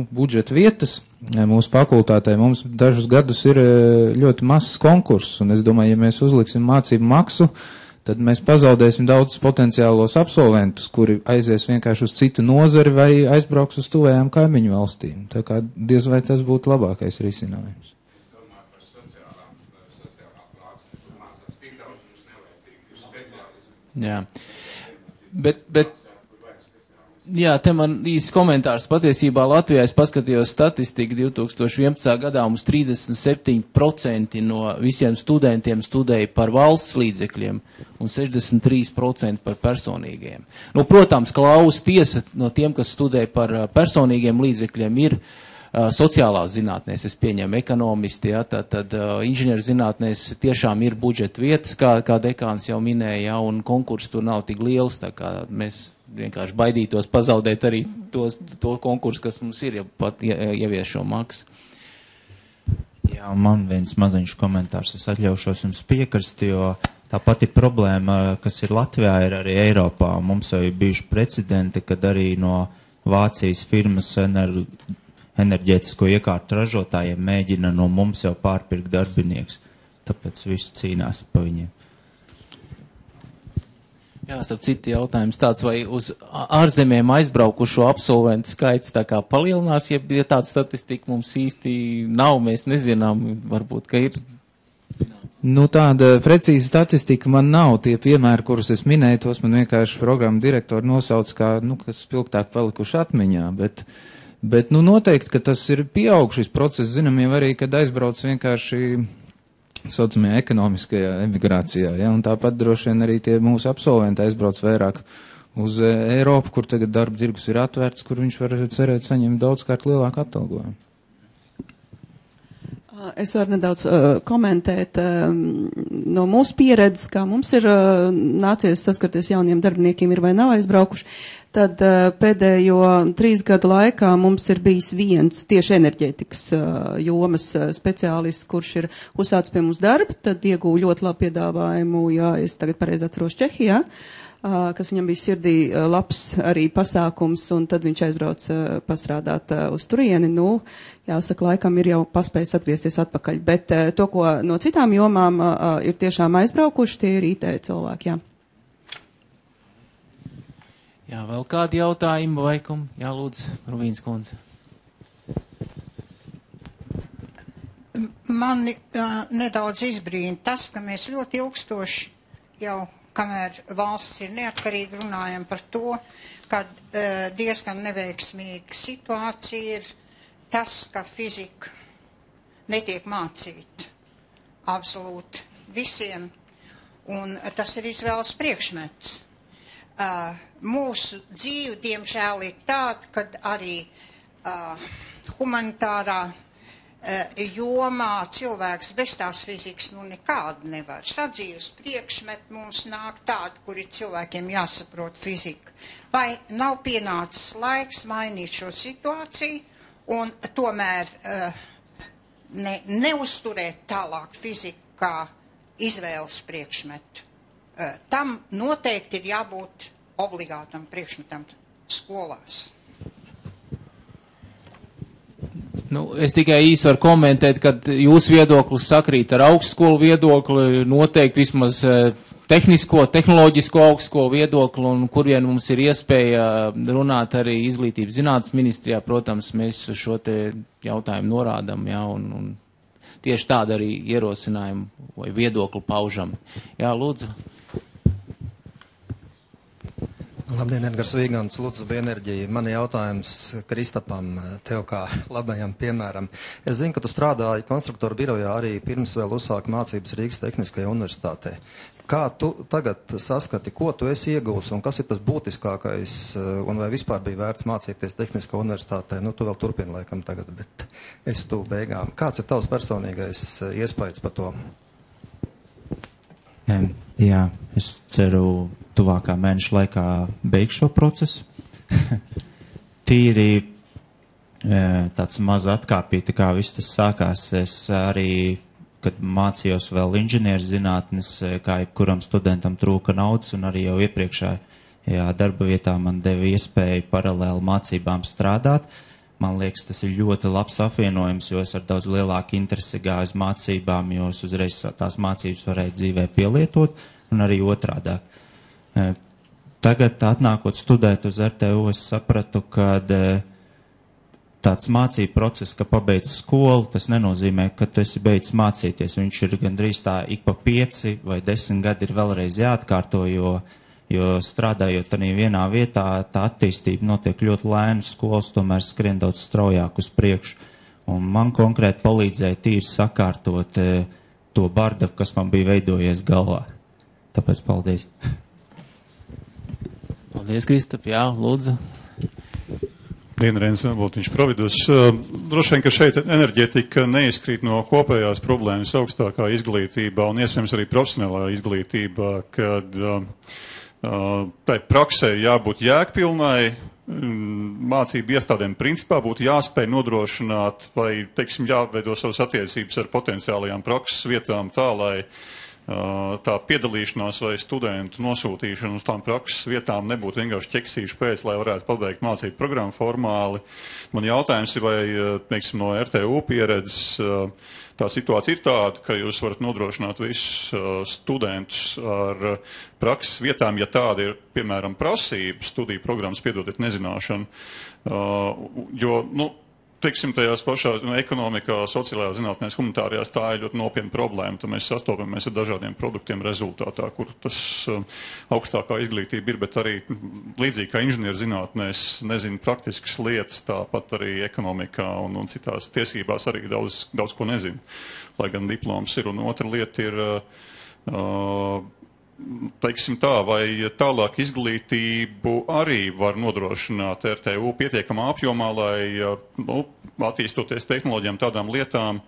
budžeta vietas mūsu fakultātē, mums dažus gadus ir ļoti mazs konkurss, un es domāju, ja mēs uzliksim mācību maksu, tad mēs pazaudēsim daudz potenciālos absolventus, kuri aizies vienkārši uz citu nozari vai aizbrauks uz tuvējām kaimiņu valstīm. Tā kā diez vai tas būtu labākais risinājums. Jā, bet jā, te man īsts komentārs. Patiesībā Latvijā es paskatījos statistiku 2011. gadā mums 37% no visiem studentiem studēja par valsts līdzekļiem un 63% par personīgiem. Nu, protams, klaus tiesa no tiem, kas studē par personīgiem līdzekļiem ir sociālās zinātnēs, es pieņemu ekonomisti, ja, tad inženieru zinātnēs tiešām ir budžeta vietas, kā dekāns jau minēja, ja, un konkurss tur nav tik liels, tā kā mēs vienkārši baidītos pazaudēt arī to konkursu, kas mums ir, ja pat ievies šo maksu. Jā, man viens maziņš komentārs, es atļaušos jums piekrist, jo tā pati problēma, kas ir Latvijā, ir arī Eiropā. Mums jau ir bijuši precedenti, kad arī no Vācijas firmas enerģētisko iekārtu ražotājiem mēģina no mums jau pārpirkt darbinieks. Tāpēc viss cīnās pa viņiem. Jā, starp citu jautājums tāds, vai uz ārzemēm aizbraukušo absolventu skaits tā kā palielinās, ja tāda statistika mums īsti nav, mēs nezinām, varbūt, ka ir. Nu, tāda precīza statistika man nav. Tie piemēri, kurus es minēju, tos man vienkārši programma direktori nosauc kā, kas spilgtāk palikuši atmiņā, bet noteikti, ka tas ir pieaug šis process, zinām jau arī, kad aizbrauc vienkārši saucamajā ekonomiskajā emigrācijā, ja, un tāpat droši vien arī tie mūsu absolventi aizbrauc vairāk uz Eiropu, kur tagad darba tirgus ir atvērts, kur viņš var cerēt saņemt daudzkārt lielāku atalgojumu. Es varu nedaudz komentēt no mūsu pieredzes, kā mums ir nācies saskarties jauniem darbiniekiem, ir vai nav aizbraukuši. Tad pēdējo 3 gadu laikā mums ir bijis viens tieši enerģētikas jomas speciālists, kurš ir uzsācis pie mums darbu, tad iegūja ļoti labu piedāvājumu, ja es tagad pareizi atceros, Čehijā, kas viņam bija sirdī labs arī pasākums, un tad viņš aizbrauc pastrādāt uz turieni. Nu, jāsaka, laikam ir jau paspējis atgriezties atpakaļ, bet to, ko no citām jomām ir tiešām aizbraukuši, tie ir IT cilvēki, jā. Jā, vēl kādi jautājumi, Vaikum? Jā, lūdzu, Ruvīns kundze. Mani nedaudz izbrīna tas, ka mēs ļoti ilgstoši jau kamēr valsts ir neatkarīga, runājam par to, ka diezgan neveiksmīga situācija ir tas, ka fizika netiek mācīta absolūti visiem, un tas ir izvēles priekšmets. Mūsu dzīve, diemžēl, ir tāda, kad arī humanitārā jomā cilvēks bez tās fizikas nekādu nevar. Sadzīves priekšmet mums nāk tādi, kuri cilvēkiem jāsaprot fizika. Vai nav pienācis laiks mainīt šo situāciju un tomēr neuzturēt tālāk fiziku kā izvēles priekšmetu? Tam noteikti ir jābūt obligātam priekšmetam skolās. Es tikai īsi varu komentēt, ka jūsu viedoklis sakrīt ar augstskolu viedokli, noteikti vismaz tehnoloģisko augstskolu viedokli, un kur vien mums ir iespēja runāt arī izglītības zinātnes ministrijā, protams, mēs šo te jautājumu norādam, jā, un tieši tādu arī ierosinājumu vai viedokli paužam. Jā, lūdzu. Labdien, Edgars Vīgants, Lūdzu Bienerģija. Man jautājums Kristapam, tev kā labajam piemēram. Es zinu, ka tu strādāji konstruktoru birojā arī pirms vēl uzsāka mācības Rīgas Tehniskajā universitātē. Kā tu tagad saskati, ko tu esi iegūs un kas ir tas būtiskākais, un vai vispār bija vērts mācīties Tehniskā universitātē? Tu vēl turpini laikam tagad, bet es tu beigām. Kāds ir tavs personīgais iespējas par to? Jā, es ceru tuvākā mēneša laikā beigšu šo procesu. Tīri tāds maz atkāpīti, kā viss tas sākās. Es arī, kad mācījos vēl inženierzinātnes, kā jebkuram studentam trūka naudas, un arī jau iepriekšējā darba vietā man deva iespēju paralēli mācībām strādāt. Man liekas, tas ir ļoti labs apvienojums, jo es ar daudz lielāku interesi gāju uz mācībām, jo es uzreiz tās mācības varēju dzīvē pielietot, un arī otrādāk. Tagad, atnākot studēt uz RTU, es sapratu, ka tāds mācību process, ka pabeidz skolu, tas nenozīmē, ka tu esi beidzis mācīties. Viņš ir gandrīz tā ik pa 5 vai 10 gadi ir vēlreiz jāatkārto, jo strādājot arī vienā vietā, tā attīstība notiek ļoti lēni, skolas tomēr skrien daudz straujāk uz priekšu. Un man konkrēti palīdzēja tīri sakārtot to bardaku, kas man bija veidojies galvā. Tāpēc paldies. Paldies, Kristap. Jā, lūdzu. Dienrēns Vilbotiņš Providus. Droši vien, ka šeit enerģētika neizkrīt no kopējās problēmas augstākā izglītībā un iespējams arī profesionālā izglītībā, kad tai praksē jābūt jēgpilnai, mācību iestādēm principā būtu jāspēj nodrošināt vai, teiksim, jāveido savas attiecības ar potenciālajām prakses vietām tā, lai tā piedalīšanās vai studentu nosūtīšana uz tām prakses vietām nebūtu vienkārši ķeksīšu pēc, lai varētu pabeigt mācību programmu formāli. Man jautājums ir, vai, teiksim, no RTU pieredzes tā situācija ir tāda, ka jūs varat nodrošināt visus studentus ar prakses vietām, ja tāda ir, piemēram, prasība studiju programmas, piedodiet nezināšanu, jo, teiksim, tajās pašās ekonomikā, sociālajā zinātnēs, humanitārajās, tā ir ļoti nopietna problēma. Tad mēs sastopamies ar dažādiem produktiem rezultātā, kur tas augstākā izglītība ir, bet arī līdzīgi kā inženierzinātnēs nezinu praktiskas lietas, tāpat arī ekonomikā un citās tiesībās arī daudz ko nezinu, lai gan diploms ir. Un otra lieta ir, teiksim tā, vai tālāk izglītību arī var nodrošināt RTU pietiekamā apjomā, lai, attīstoties tehnoloģijām tādām lietām,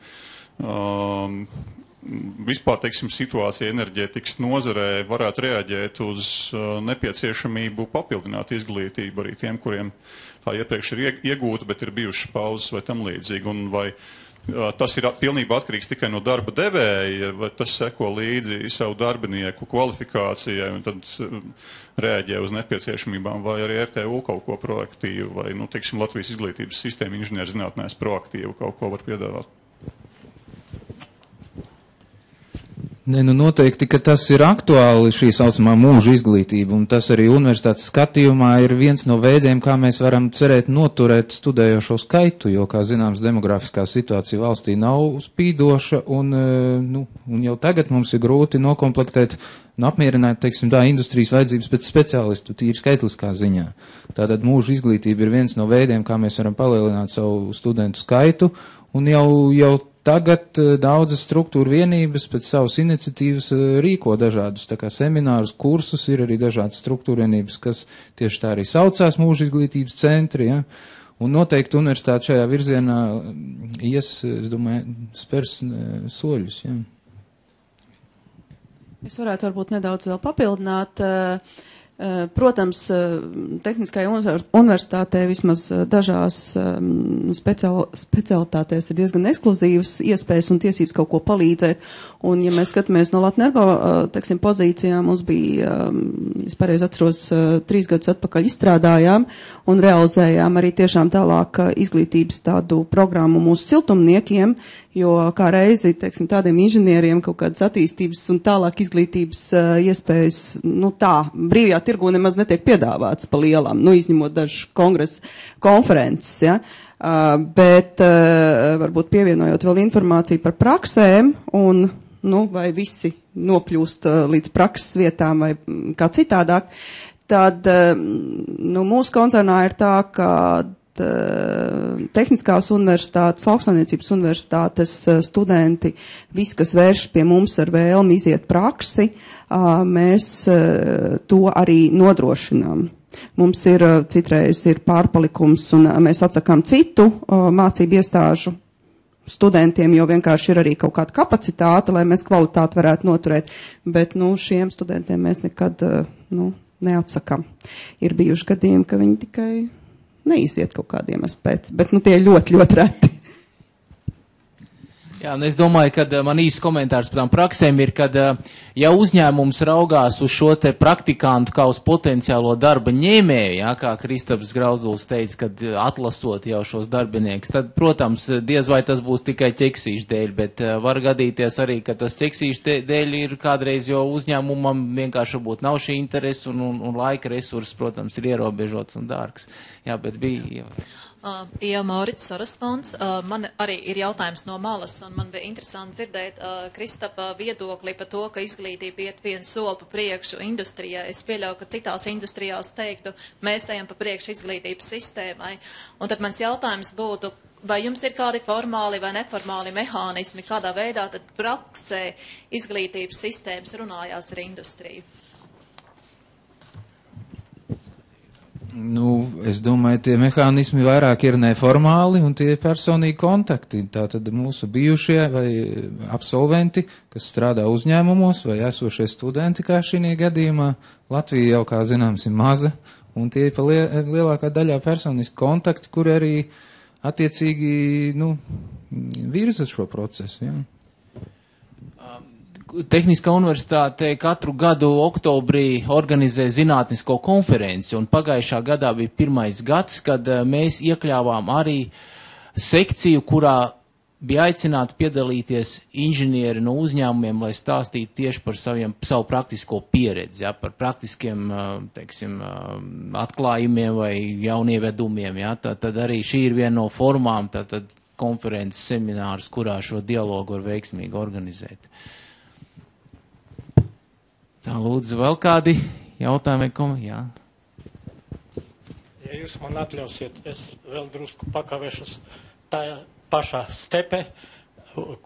vispār, teiksim, situācija enerģētikas nozarē varētu reaģēt uz nepieciešamību papildināt izglītību arī tiem, kuriem tā iepriekš ir iegūta, bet ir bijušas pauzes vai tam līdzīgi. Un vai tas ir pilnībā atkarīgs tikai no darba devēja, vai tas seko līdzi savu darbinieku kvalifikācijai un tad reaģē uz nepieciešamībām, vai arī RTU kaut ko proaktīvu, vai, teiksim, Latvijas izglītības sistēma inženierzinātnēs proaktīvu kaut ko var piedāvāt. Noteikti, ka tas ir aktuāli, šī saucamā mūža izglītība, un tas arī universitātes skatījumā ir viens no veidiem, kā mēs varam cerēt noturēt studējošo skaitu, jo, kā zināms, demografiskā situācija valstī nav spīdoša, un jau tagad mums ir grūti nokomplektēt un apmierināt, teiksim, tā industrijas vajadzības pēc speciālistu tīri skaitliskā ziņā. Tātad mūža izglītība ir viens no veidiem, kā mēs varam palielināt savu studentu skaitu, un jau tagad daudzas struktūra vienības pēc savas iniciatīvas rīko dažādus, tā kā seminārus, kursus, ir arī dažādas struktūra vienības, kas tieši tā arī saucās mūža izglītības centri, ja. Un noteikti universitāte šajā virzienā es domāju, spers soļus, ja. Es varētu varbūt nedaudz vēl papildināt. Protams, tehniskajā universitātē vismaz dažās specialitātēs ir diezgan ekskluzīvas iespējas un tiesības kaut ko palīdzēt. Un, ja mēs skatāmies no Latnergo, teiksim, pozīcijām, mums bija, es pareizi atceros, 3 gadus atpakaļ izstrādājām un realizējām arī tiešām tālāk izglītības tādu programmu mūsu siltumniekiem, jo kā reizi, teiksim, tādiem inženieriem kaut kādas attīstības un tālāk izglītības iespējas, nu tā, brīvajā tirgū nemaz netiek piedāvāts pa lielam, nu izņemot dažas konferences, ja. Bet varbūt pievienojot vēl informāciju par praksēm un, nu, vai visi nokļūst līdz prakses vietām vai kā citādāk, tad, nu, mūsu koncernā ir tā, ka Tehniskās universitātes, Lauksaimniecības universitātes studenti, visi, kas vērš pie mums ar vēlmi iziet praksi, mēs to arī nodrošinām. Mums ir citreiz ir pārpalikums un mēs atsakām citu mācību iestāžu studentiem, jo vienkārši ir arī kaut kāda kapacitāte, lai mēs kvalitāti varētu noturēt, bet, nu, šiem studentiem mēs nekad, nu, neatsakām. Ir bijuši gadījumi, ka viņi tikai neiziet kaut kādiem aspekts, bet, nu, tie ļoti, ļoti reti. Jā, un es domāju, ka man īsts komentārs par tām praksēm ir, kad ja uzņēmums raugās uz šo te praktikantu kā uz potenciālo darba ņēmēju, jā, kā Kristaps Graudzuls teica, kad atlasot jau šos darbiniekus, tad, protams, diez vai tas būs tikai ķeksīšu dēļ, bet var gadīties arī, ka tas ķeksīšu dēļ ir kādreiz, jo uzņēmumam vienkārši varbūt nav šī interese un laika resursi, protams, ir ierobežots un dārgs. Jā, bet bija... Jā, Maurits Sorasponds. Man arī ir jautājums no malas, un man bija interesanti dzirdēt Kristapa viedokli par to, ka izglītība iet vienu soli pa priekšu industrijai. Es pieļauju, ka citās industrijās teiktu, mēs ejam pa priekšu izglītības sistēmai. Un tad mans jautājums būtu, vai jums ir kādi formāli vai neformāli mehānismi, kādā veidā tad praksē izglītības sistēmas runājās ar industriju? Nu, es domāju, tie mehānismi vairāk ir neformāli un tie personīgi kontakti. Tātad mūsu bijušie vai absolventi, kas strādā uzņēmumos vai esošie studenti, kā šī gadījumā, Latvija jau, kā zināms, ir maza, un tie ir pa lielākā daļā personiski kontakti, kuri arī attiecīgi, nu, virza šo procesu, jā. Tehniskā universitāte katru gadu oktobrī organizē zinātnisko konferenci, un pagājušā gadā bija pirmais gads, kad mēs iekļāvām arī sekciju, kurā bija aicināti piedalīties inženieri no uzņēmumiem, lai stāstītu tieši par savu praktisko pieredzi, ja, par praktiskiem, teiksim, atklājumiem vai jaunievedumiem. Ja. Tad arī šī ir viena no formām, tad konferences seminārs, kurā šo dialogu var veiksmīgi organizēt. Tā, lūdzu, vēl kādi jautājumi? Jā. Ja jūs man atļausiet, es vēl drusku pakavēšos tā pašā stepe,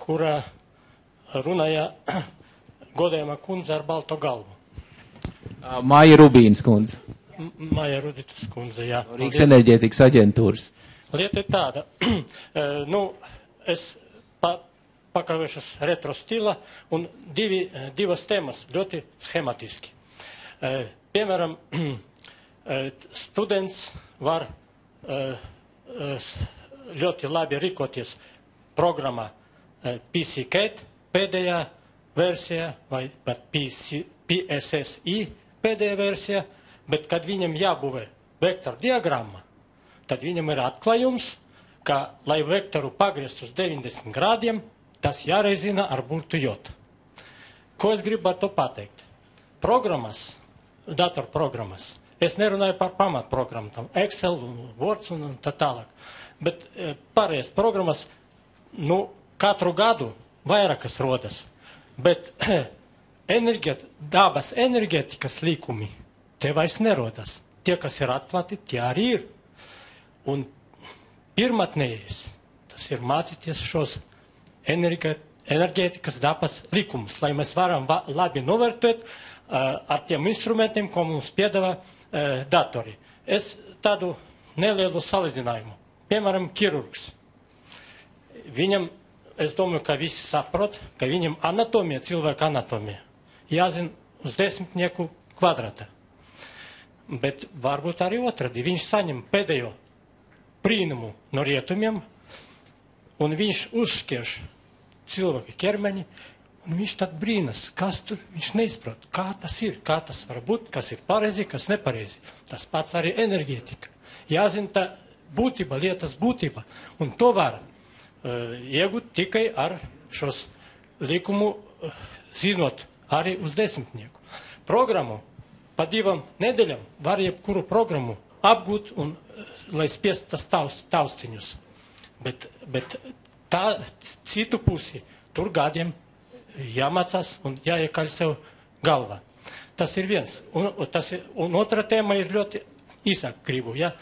kurā runāja godējumā kundze ar balto galvu. Māja Rubīnas kundze. Māja Ruditas kundze, jā. Rīgas enerģētikas aģentūras. Lieta ir tāda, nu, es pakavēšos retro stila un divas tēmas ļoti schematiski. Piemēram, students var ļoti labi rīkoties programmā PCCAD pēdējā versijā vai pat PSSI pēdējā versijā, bet kad viņam jābūvē vektoru diagramma, tad viņam ir atklājums, ka, lai vektoru pagrieztu uz 90 grādiem, tas jāreizina ar burtu J. Ko es gribu ar to pateikt? Programmas, datorprogrammas, es nerunāju par pamatprogrammām, Excel, Words un tā tālāk, bet pārējās programmas, nu, katru gadu vairākas rodas, bet dabas enerģētikas likumi te vairs nerodas. Tie, kas ir atklāti, tie arī ir. Un pirmatnējais, tas ir mācīties šos enerģētikas dabas likumus, lai mēs varam labi novērtēt ar tiem instrumentiem, ko mums piedāvā datori. Es tādu nelielu salīdzinājumu. Piemēram, ķirurgs. Viņam, es domāju, ka visi saprot, ka viņam anatomija, cilvēka anatomija, jāzina uz 10 kvadrāta. Bet varbūt arī otrādi. Viņš saņem pēdējo brīnumu no rietumiem, un viņš uzšķirš cilvēka ķermeni, un viņš tad brīnas, kas tur, viņš neizprot, kā tas ir, kā tas var būt, kas ir pareizi, kas nepareizi. Tas pats arī enerģētika. Jāzina tā būtība, lietas būtība, un to var iegūt tikai ar šos likumu, zinot arī uz 10. Programmu pa 2 nedēļām var jebkuru programmu apgūt, un, lai spiest tas taustiņus. Bet tā citu pusi, tur gadiem jāmācās un jāiekaļ sev galvā. Tas ir viens. Un otra tēma ir ļoti īsāk gribu. Ja?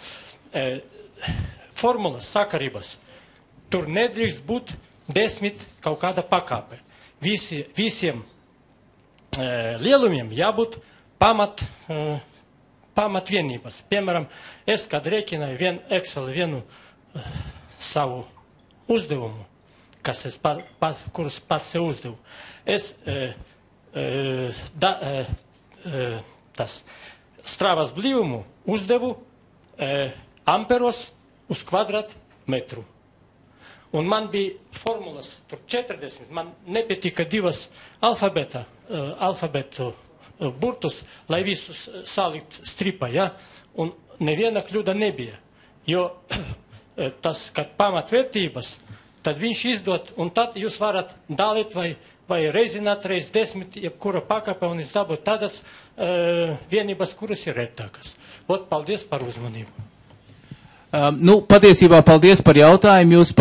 Formulas, sakarības. Tur nedrīkst būt 10 kaut kāda pakāpe. Visiem lielumiem jābūt pamatvienības. Piemēram, es, kad rēķināju Excel vienu savu uzdevumu, kurus pats sev uzdevu, es tas strāvas blīvumu uzdevu amperos uz kvadrātmetru. Un man bija formulas, tur 40, man nepietika 2 alfabetu burtus, lai visus salikt stripā, ja? Un neviena kļūda nebija. Jo tas, kad pamatvērtības, tad viņš izdod, un tad jūs varat dalīt vai reizināt reiz 10, jebkura pakāpe, un izdabūt tādas vienības, kuras ir retākas. Paldies par uzmanību. Patiesībā paldies par jautājumu. Jūs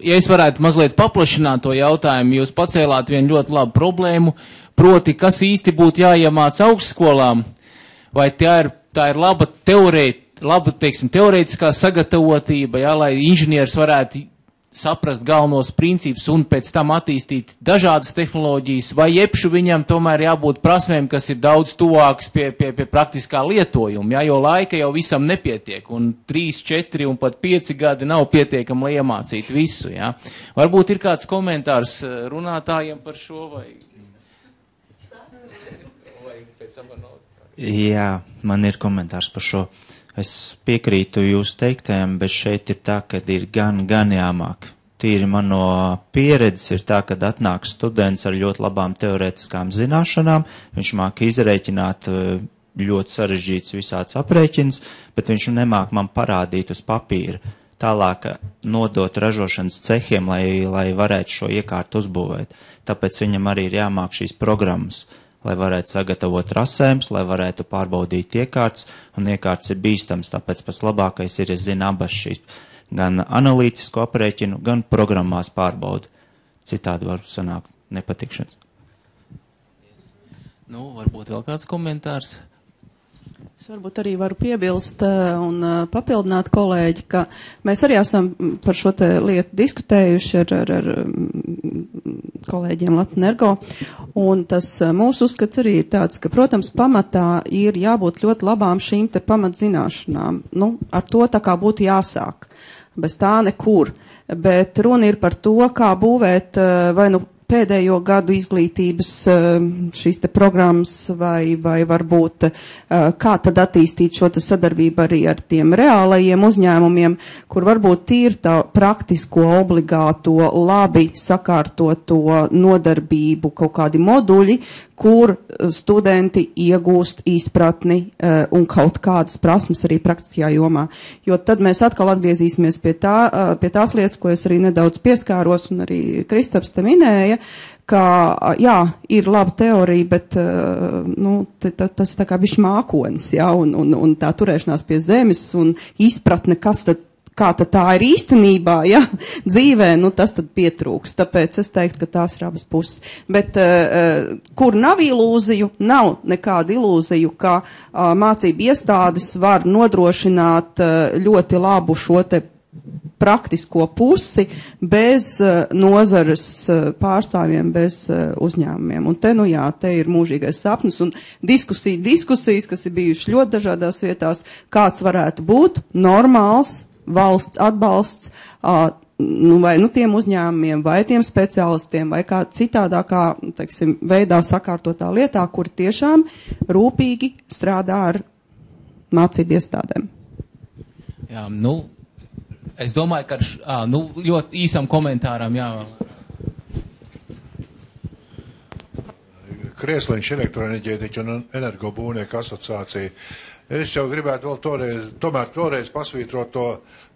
ja es varētu mazliet paplašināt to jautājumu, jūs pacēlāt vienu ļoti labu problēmu, proti, kas īsti būtu jāiemāc augstskolām, vai tā ir laba teorētiskā sagatavotība, jā, lai inženieris varētu saprast galvenos principus un pēc tam attīstīt dažādas tehnoloģijas, vai jebšu viņam tomēr jābūt prasmēm, kas ir daudz tuvāks pie praktiskā lietojuma, jā, jo laika jau visam nepietiek, un 3, 4 un pat 5 gadi nav pietiekami, lai iemācītu visu, jā. Varbūt ir kāds komentārs runātājiem par šo, vai pēc tam var nav? Jā, man ir komentārs par šo. Es piekrītu jūs teiktajam, bet šeit ir tā, ka ir gan jāmāk. Tīri man no pieredzes ir tā, kad atnāk students ar ļoti labām teorētiskām zināšanām, viņš māk izrēķināt ļoti sarežģīts visāds aprēķins, bet viņš nemāk man parādīt uz papīra. Tālāk nodot ražošanas cehiem, lai varētu šo iekārtu uzbūvēt. Tāpēc viņam arī ir jāmāk šīs programmas, lai varētu sagatavot rasējumus, lai varētu pārbaudīt iekārtas, un iekārtas ir bīstams, tāpēc pats labākais ir, es zinu, abas šīs, gan analītisko aprēķinu, gan programmās pārbaudu. Citādi var sanākt nepatikšanas. Varbūt vēl kāds komentārs? Es varbūt arī varu piebilst un papildināt kolēģi, ka mēs arī esam par šo te lietu diskutējuši ar kolēģiem Latvenergo, un tas mūsu uzskats arī ir tāds, ka, protams, pamatā ir jābūt ļoti labām šīm te pamatzināšanām. Ar to tā kā būtu jāsāk. Bez tā nekur. Bet runa ir par to, kā būvēt vai pēdējo gadu izglītības šīs te programmas vai varbūt kā tad attīstīt šo te sadarbību arī ar tiem reālajiem uzņēmumiem, kur varbūt ir tā praktisko, obligāto, labi sakārtoto nodarbību kaut kādi moduļi, kur studenti iegūst izpratni un kaut kādas prasmes arī praktiskajā jomā. Jo tad mēs atkal atgriezīsimies pie tās lietas, ko es arī nedaudz pieskāros un arī Kristaps te minēja, ka, jā, ir laba teorija, bet, tas tā kā bišķi mākonis, jā, un tā turēšanās pie zemes un izpratne, kā tā ir īstenībā, ja, dzīvē, nu tas tad pietrūks. Tāpēc es teiktu, ka tās ir abas puses. Bet kur nav ilūziju, nav nekāda ilūziju, ka mācību iestādes var nodrošināt ļoti labu šo te praktisko pusi bez nozares pārstāvjiem, bez uzņēmumiem. Un te, nu jā, te ir mūžīgais sapnis un diskusijas, kas ir bijušas ļoti dažādās vietās, kāds varētu būt normāls valsts atbalsts vai nu tiem uzņēmumiem, vai tiem speciālistiem, vai kā citādākā, teiksim, veidā sakārtotā lietā, kuri tiešām rūpīgi strādā ar mācību iestādēm. Jā, nu, es domāju, ka ļoti īsam komentāram, jā. Kriesliņš elektroenerģētiķu un energobūvnieku asociācija. Es jau gribētu vēl toreiz pasvītrot to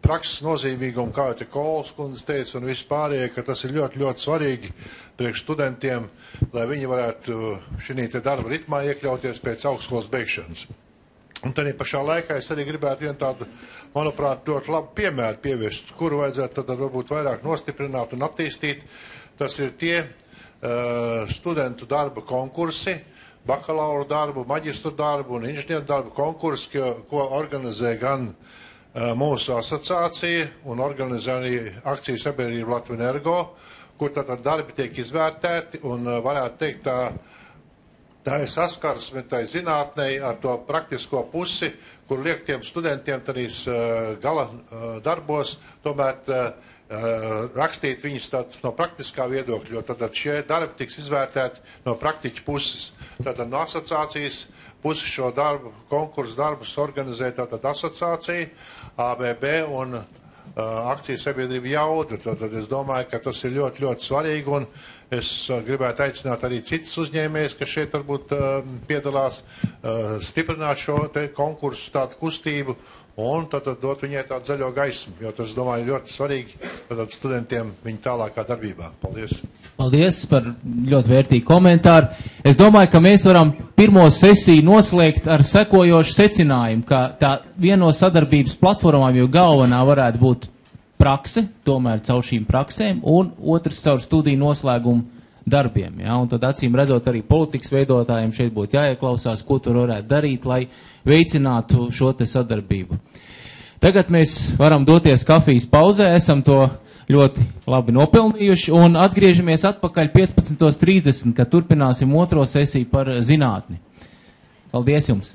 prakses nozīmīgumu, kā te Kols kundze teica un vispārējie, ka tas ir ļoti, ļoti svarīgi priekš studentiem, lai viņi varētu šī te darba ritmā iekļauties pēc augstskolas beigšanas. Un tad pašā laikā es arī gribētu vienu tādu, manuprāt, ļoti labu piemēru pievērst, kuru vajadzētu tad varbūt vairāk nostiprināt un attīstīt. Tas ir tie studentu darba konkursi, bakalauru darbu, maģistru darbu un inženieru darbu konkursi, ko organizē gan mūsu asociācija un organizē arī akciju sabiedrība Latvenergo, kur tātad darbi tiek izvērtēti un varētu teikt tā ir saskarsme tai zinātnei ar to praktisko pusi, kur liek tiem studentiem tādīs gala darbos tomēr rakstīt viņas no praktiskā viedokļa, jo tad šie darbi tiks izvērtēti no praktiķa puses. Tātad no asociācijas puses šo darbu, konkursu darbus organizē tātad asociācija, ABB un akciju sabiedrība Jauda. Tātad es domāju, ka tas ir ļoti, ļoti svarīgi un es gribētu aicināt arī citas uzņēmējus, kas šeit varbūt piedalās, stiprināt šo te konkursu tādu kustību un tad dot viņai tādu zaļo gaismu, jo tas, domāju, ļoti svarīgi tad studentiem viņa tālākā darbībā. Paldies! Paldies par ļoti vērtīgu komentāru. Es domāju, ka mēs varam pirmo sesiju noslēgt ar sekojošu secinājumu, ka tā viena no sadarbības platformām, jo galvenā varētu būt prakse, tomēr caur šīm praksēm, un otrs caur studiju noslēgumu darbiem. Ja? Un tad acīm redzot arī politikas veidotājiem šeit būtu jāieklausās, ko tur varētu darīt, lai veicinātu šo te sadarbību. Tagad mēs varam doties kafijas pauzē, esam to ļoti labi nopelnījuši un atgriežamies atpakaļ 15:30, kad turpināsim otro sesiju par zinātni. Paldies jums!